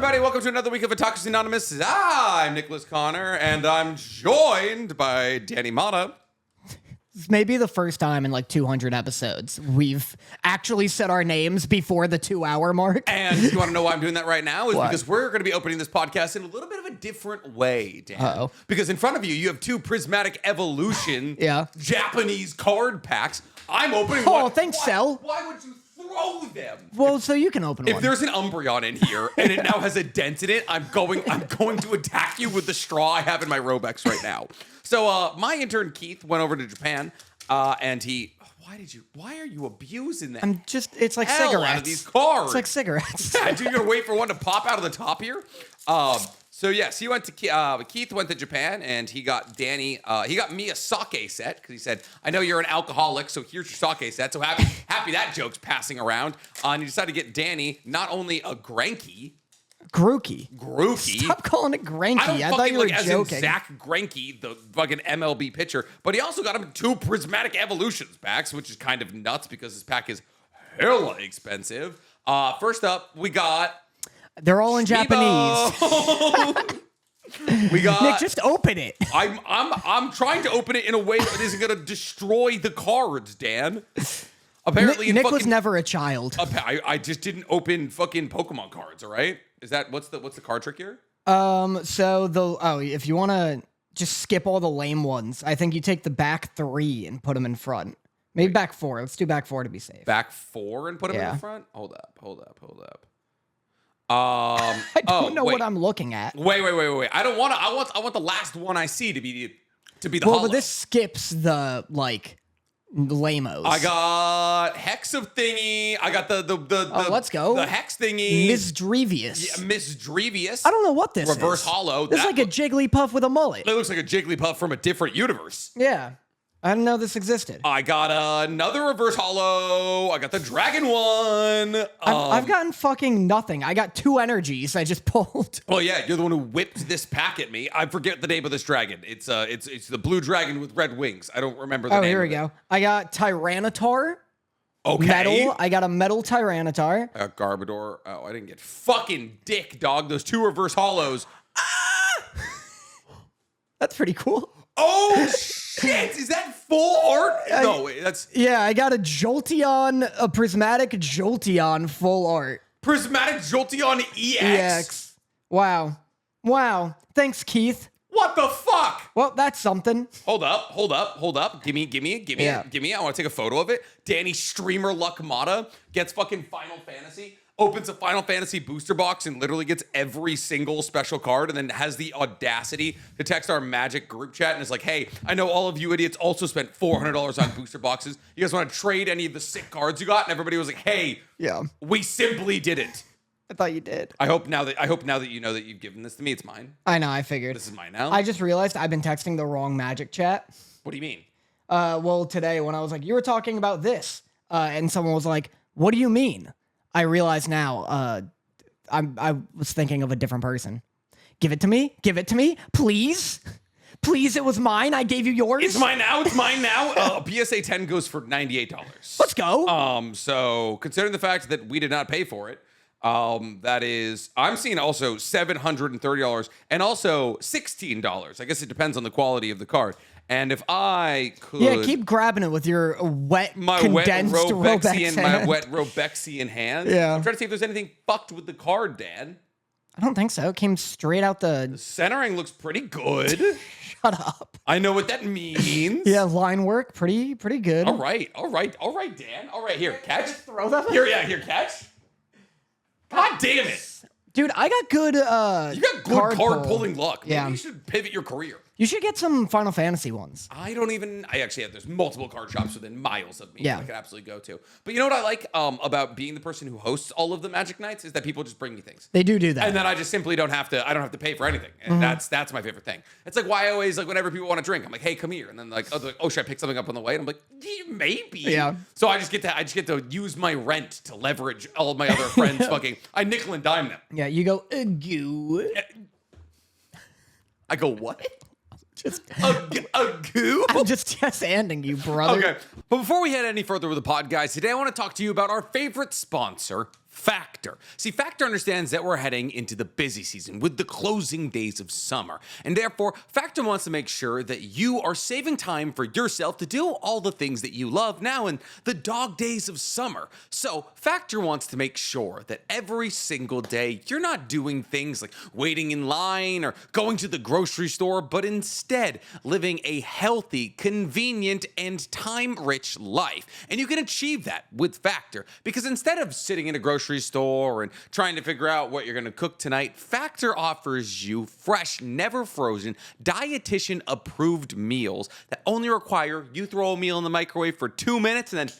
everybody. Welcome to another week of Otakus Anonymous. I'm Nicholas Connor, and I'm joined by Danny Motta. This may be the first time in like 200 episodes we've actually said our names before the 2-hour mark. And you want to know why I'm doing that right now? Is What? because we're going to be opening this podcast in a little bit of a different way, Dan. Uh-oh. Because in front of you, you have two Prismatic Evolution Japanese card packs. I'm opening one. Oh, thanks, Cell. Why would you throw them? Well, so you can open one. If there's an Umbreon in here and it now has a dent in it, I'm going to attack you with the straw I have in my Robex right now. So my intern Keith went over to Japan, and why are you abusing that? It's like hell cigarettes. Out of these cards. It's like cigarettes. Dude, you're gonna wait for one to pop out of the top here. So yes, he went to Keith went to Japan, and he got Danny. He got me a sake set because he said, "I know you're an alcoholic, so here's your sake set." So happy that joke's passing around. And he decided to get Danny not only a Granky. Grookey. Stop calling it Granky. I thought you were joking. In Zach Greinke, the fucking MLB pitcher, but he also got him two Prismatic Evolutions packs, which is kind of nuts because this pack is hella expensive. First up, we got. They're all in Japanese. We got. Nick, just open it. I'm trying to open it in a way that isn't gonna destroy the cards, Dan. Apparently, Nick was never a child. I just didn't open fucking Pokemon cards. All right, is that what's the card trick here? If you want to just skip all the lame ones, I think you take the back 3 and put them in front. Maybe back 4. Let's do back 4 to be safe. Back 4 and put them in front. Hold up. I don't know what I'm looking at. Wait. I don't want to. I want the last one I see to be the Well, hollow. but this skips the lamos. I got Hex of Thingy. I got the let's go. The Hex Thingy. Misdrevious. Yeah, Misdrevious. I don't know what this Reverse is. Hollow. This is like a Jigglypuff with a mullet. It looks like a Jigglypuff from a different universe. Yeah. I didn't know this existed. I got another Reverse Hollow. I got the Dragon one. I've gotten fucking nothing. I got 2 energies I just pulled. Well, yeah, you're the one who whipped this pack at me. I forget the name of this dragon. It's the blue dragon with red wings. I don't remember the name. Oh, here we go. I got Tyranitar. Okay. Metal. I got a metal Tyranitar. I got Garbodor. Oh, I didn't get fucking dick, dog. Those 2 Reverse Hollows. That's pretty cool. Oh, shit. Is that full art? No, wait, that's... Yeah, I got a Jolteon, a Prismatic Jolteon full art. Prismatic Jolteon EX. Wow. Thanks, Keith. What the fuck? Well, that's something. Hold up. Give me. I want to take a photo of it. Danny Streamer Luck Motta gets fucking Final Fantasy. Opens a Final Fantasy booster box and literally gets every single special card and then has the audacity to text our Magic group chat and is like, hey, I know all of you idiots also spent $400 on booster boxes. You guys want to trade any of the sick cards you got? And everybody was like, hey, we simply didn't. I thought you did. I hope now that you know that you've given this to me, it's mine. I know, I figured. This is mine now. I just realized I've been texting the wrong Magic chat. What do you mean? Well, today when I was like, you were talking about this, and someone was like, what do you mean? I realize now, I was thinking of a different person. Give it to me, please. Please, it was mine. I gave you yours. It's mine now. PSA 10 goes for $98. Let's go. So considering the fact that we did not pay for it, that is, I'm seeing also $730 and also $16. I guess it depends on the quality of the card. And if I could... keep grabbing it with your condensed my wet Robexian hand. Yeah. I'm trying to see if there's anything fucked with the card, Dan. I don't think so. It came straight out The centering looks pretty good. Shut up. I know what that means. Yeah, line work, pretty good. All right, Dan. All right, here, catch. Throw that. Here, catch. God damn it. Dude, I got good you got good card pulling luck. Maybe Yeah. you should pivot your career. You should get some Final Fantasy ones. I actually have, there's multiple card shops within miles of me Yeah. that I could absolutely go to. But you know what I like about being the person who hosts all of the Magic Nights is that people just bring me things. They do that. And then I just simply don't have to pay for anything. And that's my favorite thing. It's like why I always, like, whenever people want to drink, I'm like, hey, come here. And then like, oh, should I pick something up on the way? And I'm like, maybe. Yeah. So I just get to use my rent to leverage all of my other friends fucking, I nickel and dime them. Yeah, you go, goo. I go, what? Just a goo? I'm just ending you, brother. Okay. But before we head any further with the pod, guys, today I want to talk to you about our favorite sponsor, Factor. See, Factor understands that we're heading into the busy season with the closing days of summer, and therefore Factor wants to make sure that you are saving time for yourself to do all the things that you love now in the dog days of summer. So Factor wants to make sure that every single day you're not doing things like waiting in line or going to the grocery store, but instead living a healthy, convenient, and time-rich life. And you can achieve that with Factor, because instead of sitting in a grocery store and trying to figure out what you're going to cook tonight, Factor offers you fresh, never frozen, dietitian approved meals that only require you throw a meal in the microwave for 2 minutes and then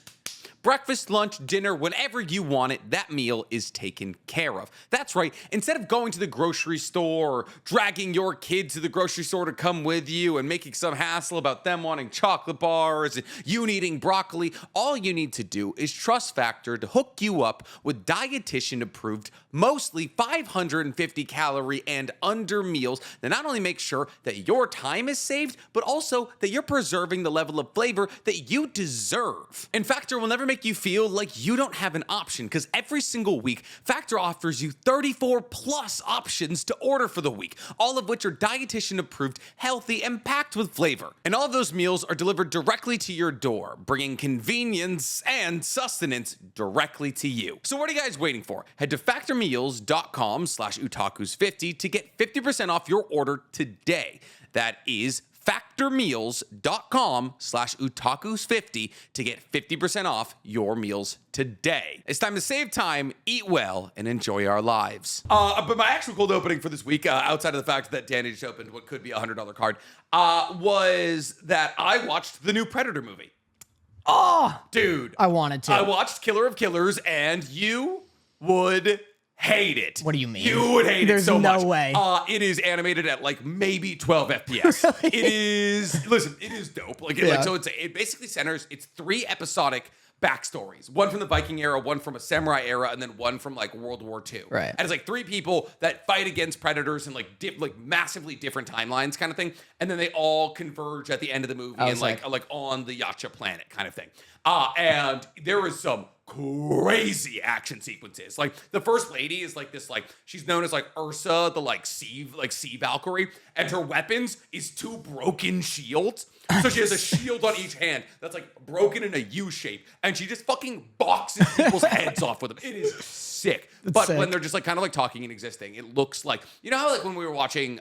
breakfast, lunch, dinner, whenever you want it, that meal is taken care of. That's right. Instead of going to the grocery store or dragging your kid to the grocery store to come with you and making some hassle about them wanting chocolate bars and you needing broccoli, all you need to do is trust Factor to hook you up with dietitian approved, mostly 550 calorie and under meals that not only make sure that your time is saved, but also that you're preserving the level of flavor that you deserve. And Factor will never make you feel like you don't have an option, because every single week, Factor offers you 34 plus options to order for the week, all of which are dietitian approved, healthy, and packed with flavor. And all of those meals are delivered directly to your door, bringing convenience and sustenance directly to you. So what are you guys waiting for? Head to factormeals.com/otakus50 to get 50% off your order today. That is factormeals.com/otakus50 to get 50% off your meals today. It's time to save time, eat well, and enjoy our lives. But my actual cold opening for this week, outside of the fact that Danny just opened what could be a $100 card, was that I watched the new Predator movie. Oh, dude. I wanted to. I watched Killer of Killers, and you would hate it. What do you mean? You would hate There's it so much. no way. It is animated at like maybe 12 FPS. It is, listen, it is dope. It basically centers, it's 3 episodic backstories. One from the Viking era, one from a samurai era, and then one from like World War II. Right. And it's like 3 people that fight against predators in like massively different timelines kind of thing. And then they all converge at the end of the movie and like on the Yacha planet kind of thing. And there is some crazy action sequences. Like the first lady is like this, like she's known as like Ursa, the like sea Valkyrie, and her weapons is 2 broken shields. So she has a shield on each hand that's like broken in a U shape, and she just fucking boxes people's heads off with them. It is sick. But sick. when they're just like kind of like talking and existing, it looks like, you know how like when we were watching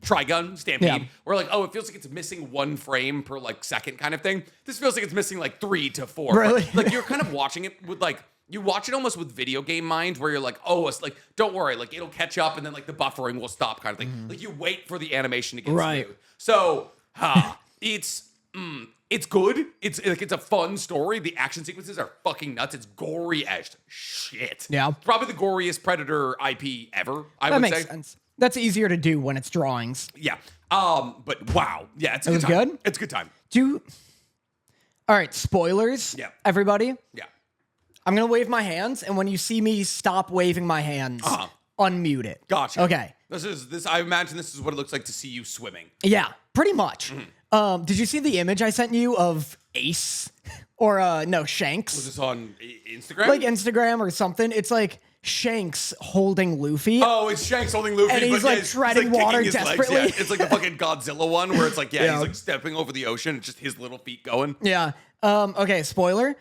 Trigun Stampede, where like, oh, it feels like it's missing 1 frame per like second kind of thing. This feels like it's missing like 3 to 4. Really? Like you're kind of watching it with like, you watch it almost with video game mind, where you're like, oh, it's like, don't worry, like it'll catch up and then like the buffering will stop kind of thing. Like you wait for the animation to get smooth. So it's good. It's like, it's a fun story. The action sequences are fucking nuts. It's gory as shit. Yeah. Probably the goriest Predator IP ever, I That would makes say. sense. That's easier to do when it's drawings. Yeah. But wow. Yeah, it's a good time. Good? It's a good time. All right, spoilers. Yeah. Everybody. Yeah. I'm going to wave my hands, and when you see me stop waving my hands, unmute it. Gotcha. Okay. I imagine this is what it looks like to see you swimming. Yeah, pretty much. Did you see the image I sent you of Ace? Or, no, Shanks? Was this on Instagram? Like Instagram or something. It's like Shanks holding Luffy. Oh, it's Shanks holding Luffy. And he's like treading water desperately. Yeah, it's like the fucking Godzilla one where it's like, he's like stepping over the ocean. It's just his little feet going. Yeah. Okay, spoiler.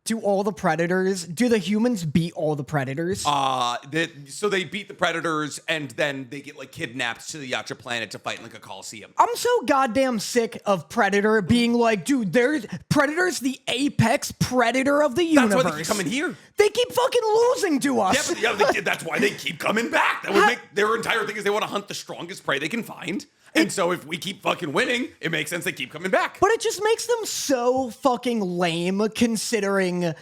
Do the humans beat all the predators? So they beat the predators, and then they get like kidnapped to the Yacha planet to fight in like a coliseum. I'm so goddamn sick of Predator being like, dude, Predator's the apex predator of the universe. That's why they keep coming here. They keep fucking losing to us. That's why they keep coming back. That would make their entire thing is they want to hunt the strongest prey they can find. And so if we keep fucking winning, it makes sense they keep coming back. But it just makes them so fucking lame, considering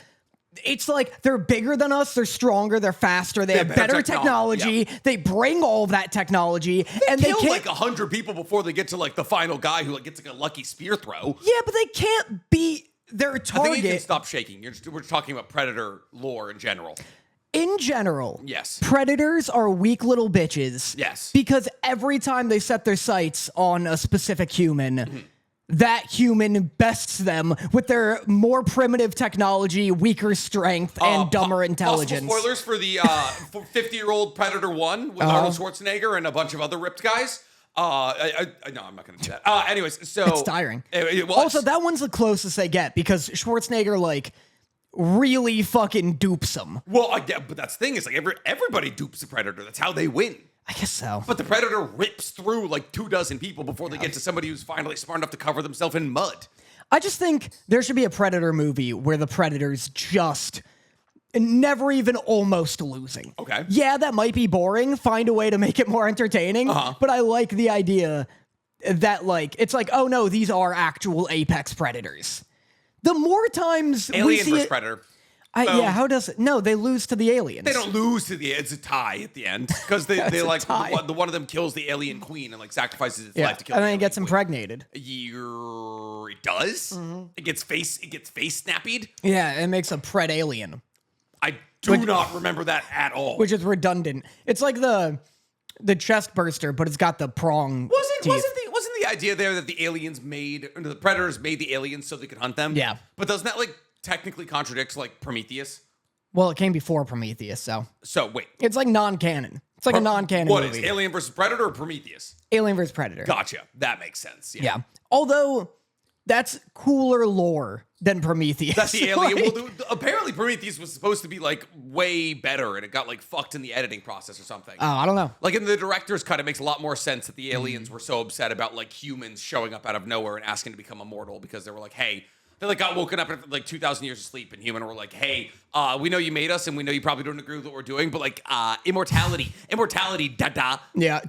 it's like they're bigger than us, they're stronger, they're faster, they have better technology. Yeah. They bring all of that technology, and they kill like 100 people before they get to like the final guy who like gets like a lucky spear throw. Yeah, but they can't beat their target. I think you can stop shaking. We're talking about Predator lore in general. In general, yes, predators are weak little bitches. Yes. Because every time they set their sights on a specific human, that human bests them with their more primitive technology, weaker strength, and dumber intelligence. Possible spoilers for the 50-year-old Predator 1 with Arnold Schwarzenegger and a bunch of other ripped guys. No, I'm not going to do that. Anyways, so... It's tiring. Also, that one's the closest they get because Schwarzenegger, like, really fucking dupes him. Well, but that's the thing. Is like everybody dupes the Predator. That's how they win. I guess so. But the Predator rips through like 24 people before they get to somebody who's finally smart enough to cover themselves in mud. I just think there should be a Predator movie where the Predator's just never even almost losing. Okay. Yeah, that might be boring. Find a way to make it more entertaining. But I like the idea that, like, it's like, oh no, these are actual apex predators. The more times Alien we see versus it, Predator. yeah, how does it? No, they lose to the aliens. They don't lose to the. It's a tie at the end because they like the one of them kills the alien queen and like sacrifices its life to kill. And the then it gets queen. impregnated. It does. It gets face snappied. Yeah, it makes a pred alien, I do not remember that at all. which is redundant. It's like the chest burster, but it's got the prong. Teeth. Wasn't the idea there that the Predators made the aliens so they could hunt them? Yeah. But doesn't that like technically contradicts like Prometheus? Well, it came before Prometheus, So wait, it's like non-canon. It's like a non-canon what movie. is Alien versus Predator or Prometheus? Alien vs. Predator. Gotcha. That makes sense. Yeah. Although that's cooler lore than Prometheus. That's the alien. Well, apparently Prometheus was supposed to be like way better, and it got like fucked in the editing process or something. Oh, I don't know. Like in the director's cut, it makes a lot more sense that the aliens were so upset about like humans showing up out of nowhere and asking to become immortal because they were like, hey, they like got woken up after like 2,000 years of sleep, and human were like, hey, we know you made us, and we know you probably don't agree with what we're doing, but like immortality, da. Yeah.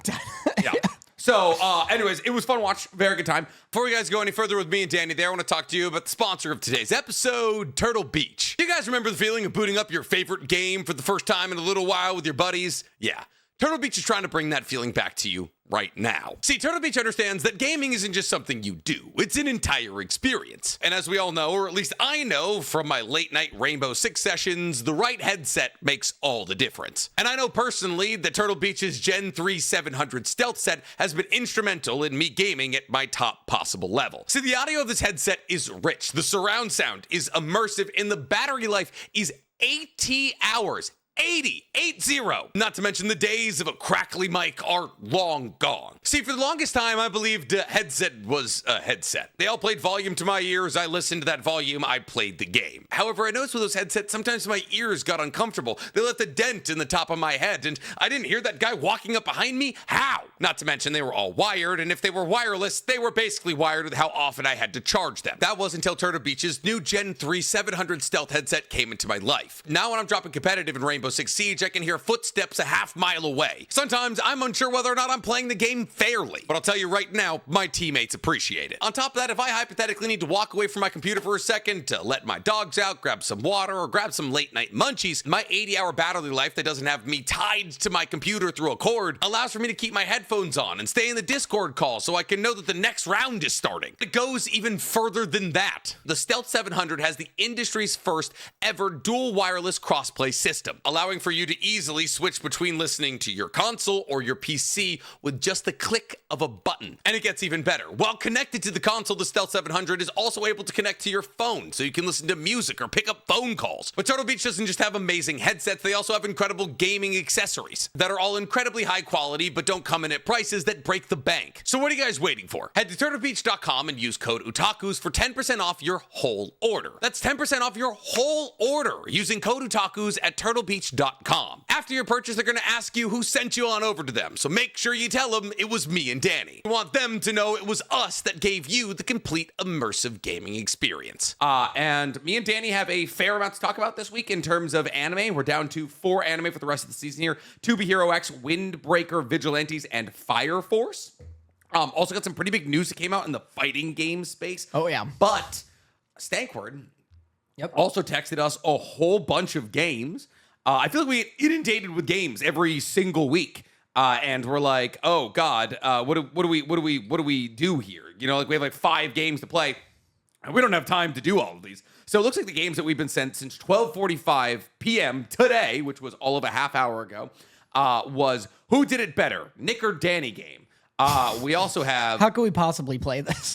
Yeah. So, anyways, it was fun watch. Very good time. Before you guys go any further with me and Danny there, I want to talk to you about the sponsor of today's episode, Turtle Beach. You guys remember the feeling of booting up your favorite game for the first time in a little while with your buddies? Yeah. Turtle Beach is trying to bring that feeling back to you right now. See, Turtle Beach understands that gaming isn't just something you do. It's an entire experience. And as we all know, or at least I know from my late night Rainbow Six sessions, the right headset makes all the difference. And I know personally that Turtle Beach's Gen 3 700 stealth set has been instrumental in me gaming at my top possible level. See, the audio of this headset is rich, the surround sound is immersive, and the battery life is 80 hours. 80. Not to mention the days of a crackly mic are long gone. See, for the longest time, I believed a headset was a headset. They all played volume to my ears. I listened to that volume. I played the game. However, I noticed with those headsets, sometimes my ears got uncomfortable. They left a dent in the top of my head, and I didn't hear that guy walking up behind me. How? Not to mention they were all wired, and if they were wireless, they were basically wired with how often I had to charge them. That was until Turtle Beach's new Gen 3 700 stealth headset came into my life. Now when I'm dropping competitive in Rainbow Six Siege, I can hear footsteps a half mile away. Sometimes I'm unsure whether or not I'm playing the game fairly, but I'll tell you right now, my teammates appreciate it. On top of that, if I hypothetically need to walk away from my computer for a second to let my dogs out, grab some water, or grab some late night munchies, my 80-hour battery life that doesn't have me tied to my computer through a cord allows for me to keep my headphones on and stay in the Discord call so I can know that the next round is starting. It goes even further than that. The Stealth 700 has the industry's first ever dual wireless crossplay system, allowing for you to easily switch between listening to your console or your PC with just the click of a button. And it gets even better. While connected to the console, the Stealth 700 is also able to connect to your phone so you can listen to music or pick up phone calls. But Turtle Beach doesn't just have amazing headsets, they also have incredible gaming accessories that are all incredibly high quality but don't come in at prices that break the bank. So what are you guys waiting for? Head to turtlebeach.com and use code Otakus for 10% off your whole order. That's 10% off your whole order using code Otakus at turtlebeach.com. After your purchase, they're going to ask you who sent you on over to them, so make sure you tell them it was me and Danny. We want them to know it was us that gave you the complete immersive gaming experience. And me and Danny have a fair amount to talk about this week in terms of anime. We're down to 4 anime for the rest of the season here. 2 Be Hero X, Windbreaker, Vigilantes, and Fire Force. Also got some pretty big news that came out in the fighting game space. Oh, yeah. But Stankward also texted us a whole bunch of games. I feel like we get inundated with games every single week. And we're like, oh God, what do we do here? You know, like we have like 5 games to play, and we don't have time to do all of these. So it looks like the games that we've been sent since 12:45 p.m. today, which was all of a half hour ago, was Who Did It Better, Nick or Danny game, We also have. How could we possibly play this?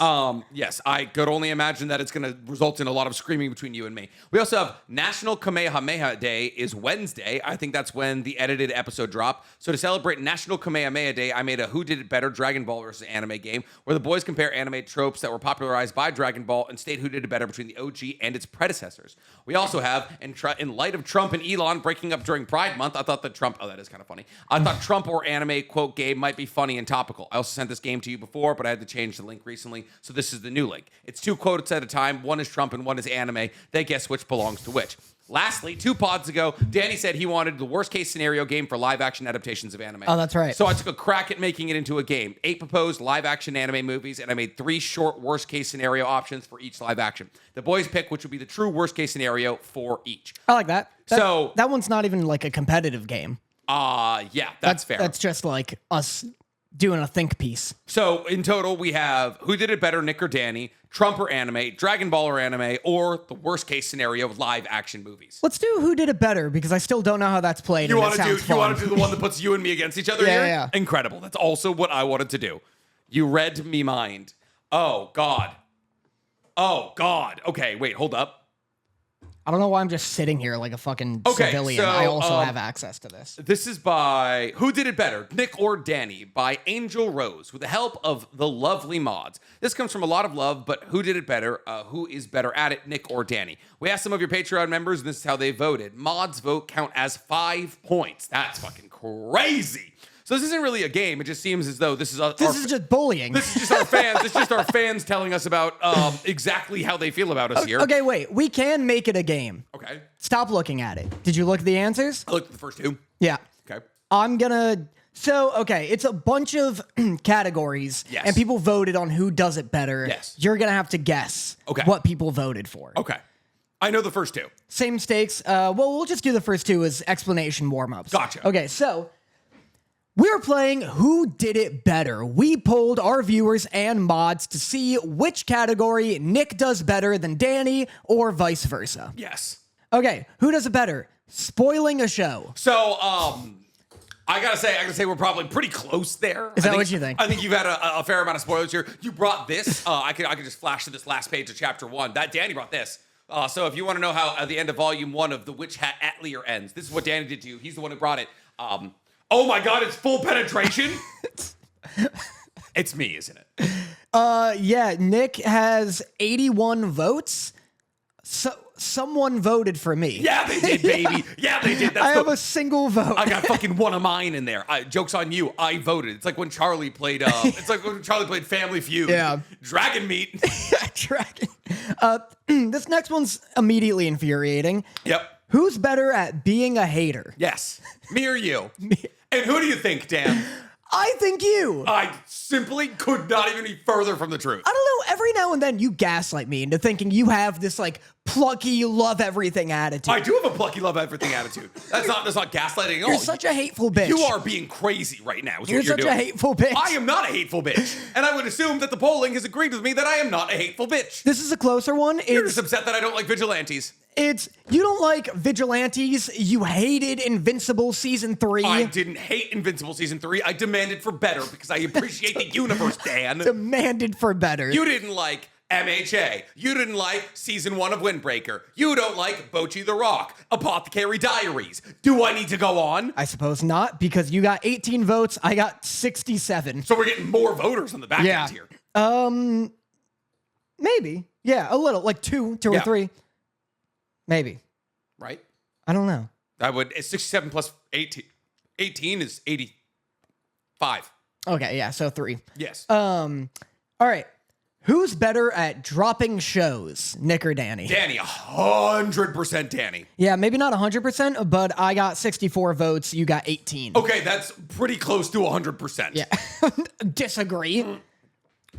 Yes, I could only imagine that it's going to result in a lot of screaming between you and me. We also have National Kamehameha Day is Wednesday. I think that's when the edited episode dropped. So to celebrate National Kamehameha Day, I made a Who Did It Better Dragon Ball versus anime game where the boys compare anime tropes that were popularized by Dragon Ball and state who did it better between the OG and its predecessors. We also have, in light of Trump and Elon breaking up during Pride Month, I thought that Trump, that is kind of funny. I thought Trump or anime quote game might be funny and topical. I also sent this game to you before, but I had to change the link recently, so this is the new link. It's 2 quotes at a time. One is Trump and one is anime. They guess which belongs to which. Lastly, 2 pods ago, Danny said he wanted the worst case scenario game for live action adaptations of anime. Oh, that's right. So I took a crack at making it into a game. 8 proposed live action anime movies, and I made 3 short worst case scenario options for each live action. The boys pick which would be the true worst case scenario for each. I like that. So that one's not even like a competitive game. Yeah, that's fair. That's just like us doing a think piece. So in total, we have Who Did It Better, Nick or Danny, Trump or anime, Dragon Ball or anime, or the worst case scenario of live action movies. Let's do Who Did It Better, because I still don't know how that's played. You want to do the one that puts you and me against each other here? Yeah. Incredible. That's also what I wanted to do. You read me mind. Oh God. Okay, wait, hold up. I don't know why I'm just sitting here like a fucking Okay, civilian. so, I also have access to this. This is by Who Did It Better, Nick or Danny, by Angel Rose, with the help of the lovely mods. This comes from a lot of love, but who did it better? Who is better at it, Nick or Danny? We asked some of your Patreon members, and this is how they voted. Mods vote count as 5 points. That's fucking crazy. So this isn't really a game. It just seems as though this is just bullying. This is just our fans. This is just our fans telling us about exactly how they feel about us here. Okay, wait. We can make it a game. Okay. Stop looking at it. Did you look at the answers? I looked at the first 2. Yeah. Okay. I'm gonna. So, okay, it's a bunch of categories, Yes. and people voted on who does it better. Yes. You're gonna have to guess what people voted for. Okay. I know the first 2. Same stakes. Well, we'll just do the first 2 as explanation warm-ups. Gotcha. Okay, so we're playing Who Did It Better. We polled our viewers and mods to see which category Nick does better than Danny or vice versa. Yes. Okay, who does it better? Spoiling a show. So, I gotta say, we're probably pretty close there. Is that what you think? I think you've had a fair amount of spoilers here. You brought this. I could just flash to this last page of chapter 1. That Danny brought this. So if you want to know how at the end of volume 1 of the Witch Hat Atelier ends, this is what Danny did to you. He's the one who brought it. Oh my God, it's full penetration. It's me, isn't it? Yeah, Nick has 81 votes. So someone voted for me. Yeah, they did, baby. Yeah, they did. I have a single vote. I got fucking one of mine in there. Joke's on you. I voted. It's like when Charlie played. It's like when Charlie played Family Feud. Yeah. Dragon meat. Dragon. This next one's immediately infuriating. Yep. Who's better at being a hater? Yes. Me or you? And who do you think, Dan? I think you. I simply could not even be further from the truth. I don't know. Every now and then you gaslight me into thinking you have this like plucky, love everything attitude. I do have a plucky, love everything attitude. That's not gaslighting at all. You're such a hateful bitch. You are being crazy right now. You're such a hateful bitch. I am not a hateful bitch. And I would assume that the polling has agreed with me that I am not a hateful bitch. This is a closer one. You're just upset that I don't like vigilantes. You don't like Vigilantes. You hated Invincible Season 3. I didn't hate Invincible Season 3. I demanded for better because I appreciate the universe, Dan. Demanded for better. You didn't like MHA. You didn't like Season 1 of Windbreaker. You don't like Bocchi the Rock. Apothecary Diaries. Do I need to go on? I suppose not, because you got 18 votes. I got 67. So we're getting more voters on the back end here. Maybe. Yeah, a little. Like two or 3. Maybe. Right? I don't know. It's 67 plus 18. 18 is 85. Okay, yeah, so 3. Yes. All right. Who's better at dropping shows, Nick or Danny? Danny, 100% Danny. Yeah, maybe not 100%, but I got 64 votes. You got 18. Okay, that's pretty close to 100%. Yeah. Disagree.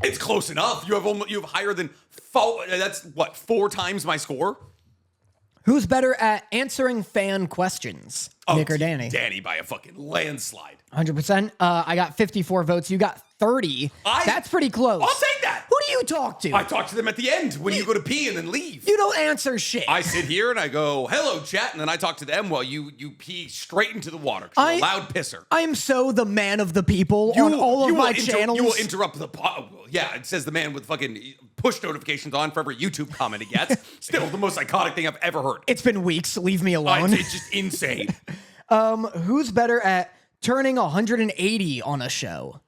It's close enough. You have higher than 4. That's what, 4 times my score? Who's better at answering fan questions, Nick or Danny? Danny by a fucking landslide. 100%. I got 54 votes. You got 30. That's pretty close. I'll take that. Who do you talk to? I talk to them at the end when you go to pee and then leave. You don't answer shit. I sit here and I go, hello, chat, and then I talk to them while you pee straight into the water. 'Cause you're a loud pisser. I am so the man of the people on all of my channels. You will interrupt the yeah, it says the man with fucking push notifications on for every YouTube comment he gets. Still the most iconic thing I've ever heard. It's been weeks. Leave me alone. It's just insane. Who's better at turning 180 on a show?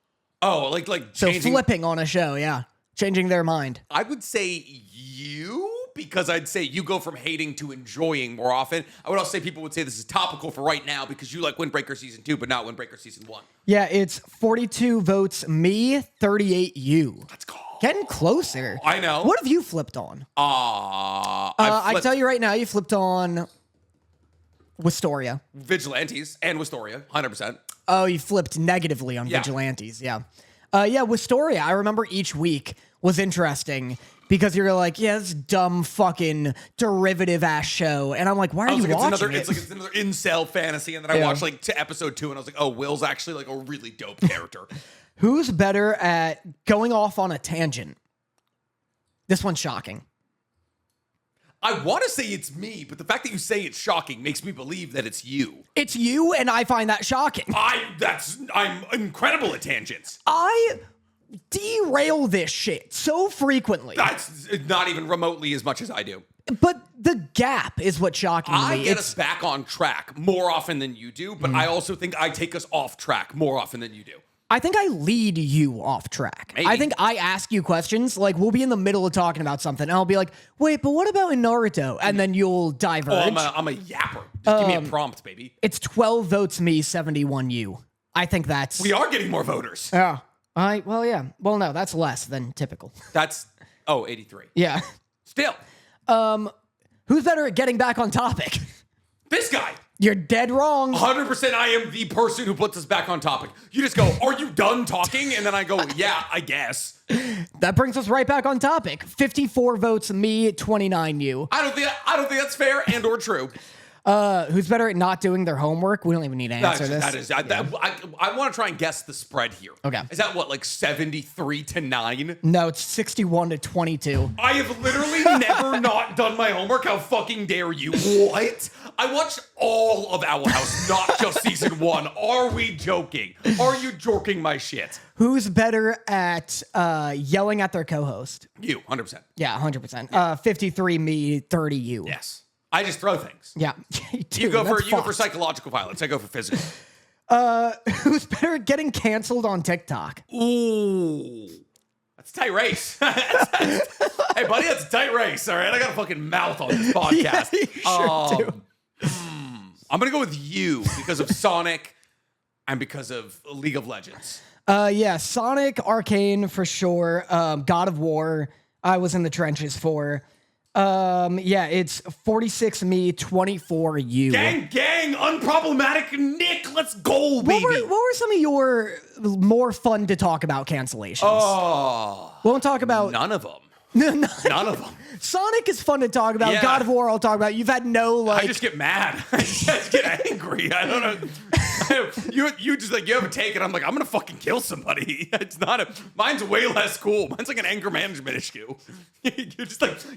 Oh, like So changing. flipping on a show, yeah. Changing their mind. I would say you, because I'd say you go from hating to enjoying more often. I would also say people would say this is topical for right now because you like Windbreaker Season 2, but not Windbreaker Season 1. Yeah, it's 42 votes me, 38 you. Let's go. Getting closer. I know. What have you flipped on? I tell you right now, you flipped on Wistoria. Vigilantes and Wistoria, 100%. Oh, you flipped negatively on Vigilantes, yeah. Wistoria, I remember each week was interesting because you're like, yeah, this dumb fucking derivative ass show. And I'm like, why are you watching it? It's another incel fantasy. And then I watched like to episode 2 and I was like, oh, Will's actually like a really dope character. Who's better at going off on a tangent? This one's shocking. I want to say it's me, but the fact that you say it's shocking makes me believe that it's you. It's you, and I find that shocking. I'm incredible at tangents. I derail this shit so frequently. That's not even remotely as much as I do. But the gap is what's shocking to me. I get us back on track more often than you do, but I also think I take us off track more often than you do. I think I lead you off track. Maybe. I think I ask you questions, like we'll be in the middle of talking about something, and I'll be like, wait, but what about in Naruto? And then you'll diverge. Oh, I'm a yapper. Just give me a prompt, baby. It's 12 votes me, 71 you. I think that's... We are getting more voters. Yeah. Well, no, that's less than typical. That's, 83. Yeah. Still. Who's better at getting back on topic? This guy. You're dead wrong. 100% I am the person who puts us back on topic. You just go, are you done talking? And then I go, yeah, I guess. That brings us right back on topic. 54 votes me, 29 you. I don't think that's fair and or true. Who's better at not doing their homework? We don't even need to answer this. I want to try and guess the spread here. Okay. Is that what, like 73-9? No, it's 61-22. I have literally never not done my homework. How fucking dare you? What? I watched all of Owl House, not just season 1. Are we joking? Are you jorking my shit? Who's better at yelling at their co-host? You, 100%. Yeah, 100%. 53 me, 30 you. Yes. I just throw things. Yeah. You go for psychological violence. I go for physical. Who's better at getting canceled on TikTok? Ooh. That's a tight race. Hey, buddy, that's a tight race. All right. I got a fucking mouth on this podcast. Yeah, you sure do. I'm going to go with you because of Sonic and because of League of Legends. Sonic, Arcane for sure. God of War, I was in the trenches for. It's 46 me, 24 you. Gang, unproblematic Nick, let's go, baby. What were some of your more fun to talk about cancellations? Oh. We won't talk about... None of them. None of them. Sonic is fun to talk about. Yeah. God of War I'll talk about. You've had no, like... I just get mad. I just get angry. I don't know. You just like, you have a take and I'm like, I'm going to fucking kill somebody. It's not mine's way less cool. Mine's like an anger management issue. You're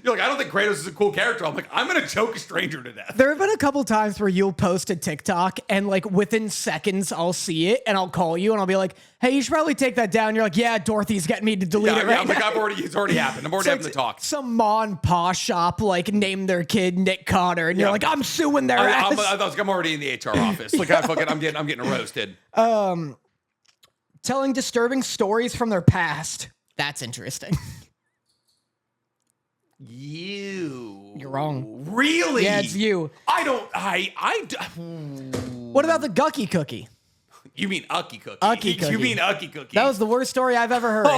like, I don't think Kratos is a cool character. I'm like, I'm going to choke a stranger to death. There have been a couple times where you'll post a TikTok and like within seconds I'll see it and I'll call you and I'll be like, hey, you should probably take that down. You're like, yeah, Dorothy's getting me to delete it right I'm now. like, it's already happened. I'm already having the talk. Some ma and pa shop like named their kid Nick Connor and you're like, I'm suing their ass. I'm already in the HR office. Like I'm getting roasted. Telling disturbing stories from their past. That's interesting. You're wrong. Really? Yeah, it's you. What about the Gucky Cookie? You mean Ucky Cookie. Ucky Cookie. You mean Ucky Cookie. That was the worst story I've ever heard.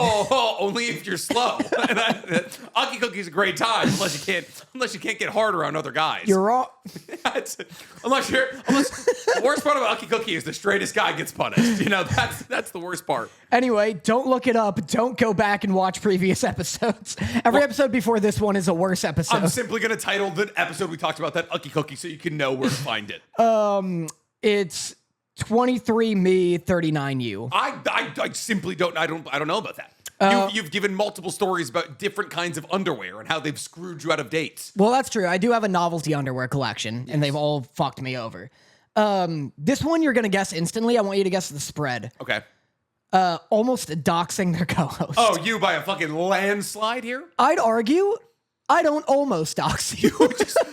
Only if you're slow. Ucky Cookie's a great time unless you can't get harder on other guys. You're wrong. unless the worst part about Ucky Cookie is the straightest guy gets punished. You know, that's the worst part. Anyway, don't look it up. Don't go back and watch previous episodes. Every episode before this one is a worse episode. I'm simply going to title the episode we talked about that Ucky Cookie so you can know where to find it. It's 23 me, 39 you. I simply don't know about that. You've given multiple stories about different kinds of underwear and how they've screwed you out of dates. Well, that's true. I do have a novelty underwear collection, and they've all fucked me over. This one you're going to guess instantly. I want you to guess the spread. Okay. Almost doxing their co-host. Oh, you by a fucking landslide here? I'd argue I don't almost dox you.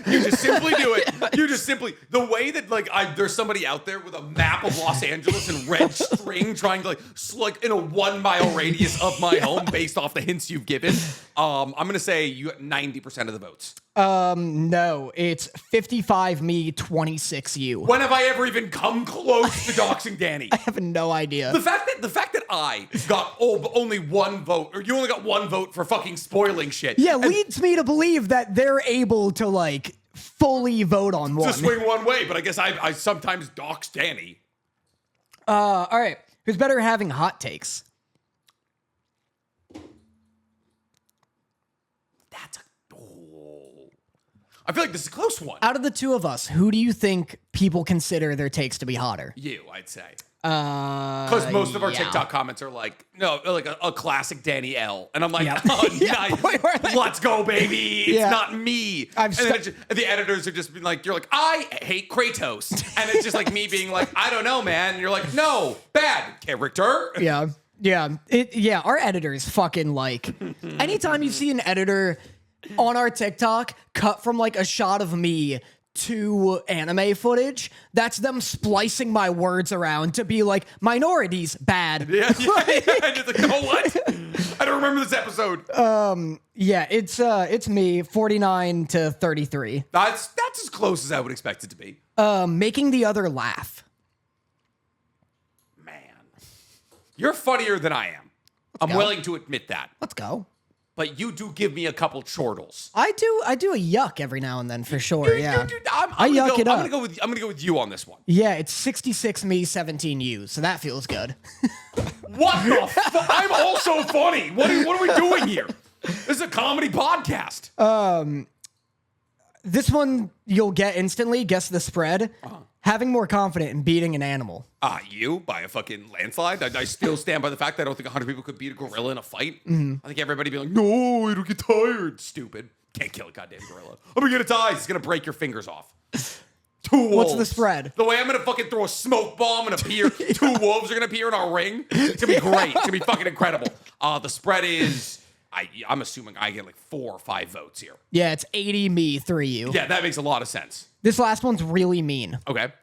You just simply do it. You just simply the way that there's somebody out there with a map of Los Angeles and red string trying to like in a 1 mile radius of my home based off the hints you've given. I'm gonna say you got 90% of the votes. No, it's 55 me, 26 you. When have I ever even come close to doxing Danny? I have no idea. The fact that I got only one vote, or you only got one vote for fucking spoiling shit. Yeah, leads me to believe that they're able to fully vote on one. To swing one way, but I guess I sometimes dox Danny. All right. Who's better at having hot takes? I feel like this is a close one. Out of the two of us, who do you think people consider their takes to be hotter? You, I'd say. Because most of our yeah. TikTok comments are like a classic Danny L. And I'm like, Yeah. oh, Yeah. nice. Let's go, baby. It's Yeah. not me. And the editors are just being like, you're like, I hate Kratos. And it's just like me being like, I don't know, man. And you're like, no, bad character. Yeah. Yeah. Our editors fucking anytime you see an editor on our TikTok cut from a shot of me to anime footage, that's them splicing my words around to be like, minorities, bad. Yeah. And it's like, no, what? I don't remember this episode. Yeah, it's me, 49 to 33. That's as close as I would expect it to be. Making the other laugh. Man. You're funnier than I am. I'm willing to admit that. Let's go. But you do give me a couple chortles. I do a yuck every now and then for sure. Yeah. I yuck it up. I'm gonna go with you on this one. Yeah, it's 66 me, 17 you, so that feels good. What the fuck? I'm also funny. What are we doing here? This is a comedy podcast. This one you'll get instantly. Guess the spread. Having more confidence in beating an animal. You by a fucking landslide. I still stand by the fact that I don't think 100 people could beat a gorilla in a fight. I think everybody be like, no, it'll get tired. Stupid. Can't kill a goddamn gorilla. I'm gonna get it tied. It's gonna break your fingers off. 2 wolves. What's the spread? The way I'm gonna fucking throw a smoke bomb and appear, 2 wolves are gonna appear in our ring. It's gonna be great. It's gonna be fucking incredible. The spread is, I'm assuming I get 4 or 5 votes here. Yeah, it's 80 me, 3 you. Yeah, that makes a lot of sense. This last one's really mean. Okay.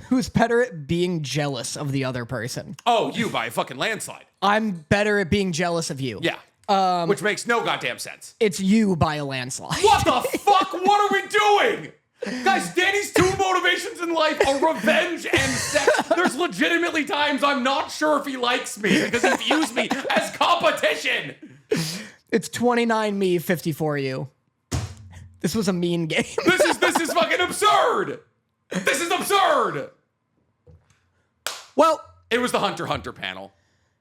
Who's better at being jealous of the other person? Oh, you by a fucking landslide. I'm better at being jealous of you. Yeah. Which makes no goddamn sense. It's you by a landslide. What the fuck? What are we doing? Guys, Danny's 2 motivations in life are revenge and sex. There's legitimately times I'm not sure if he likes me because he views me as competition. It's 29 me, 54 you. This was a mean game. This is fucking absurd. This is absurd. Well, it was the Hunter x Hunter panel.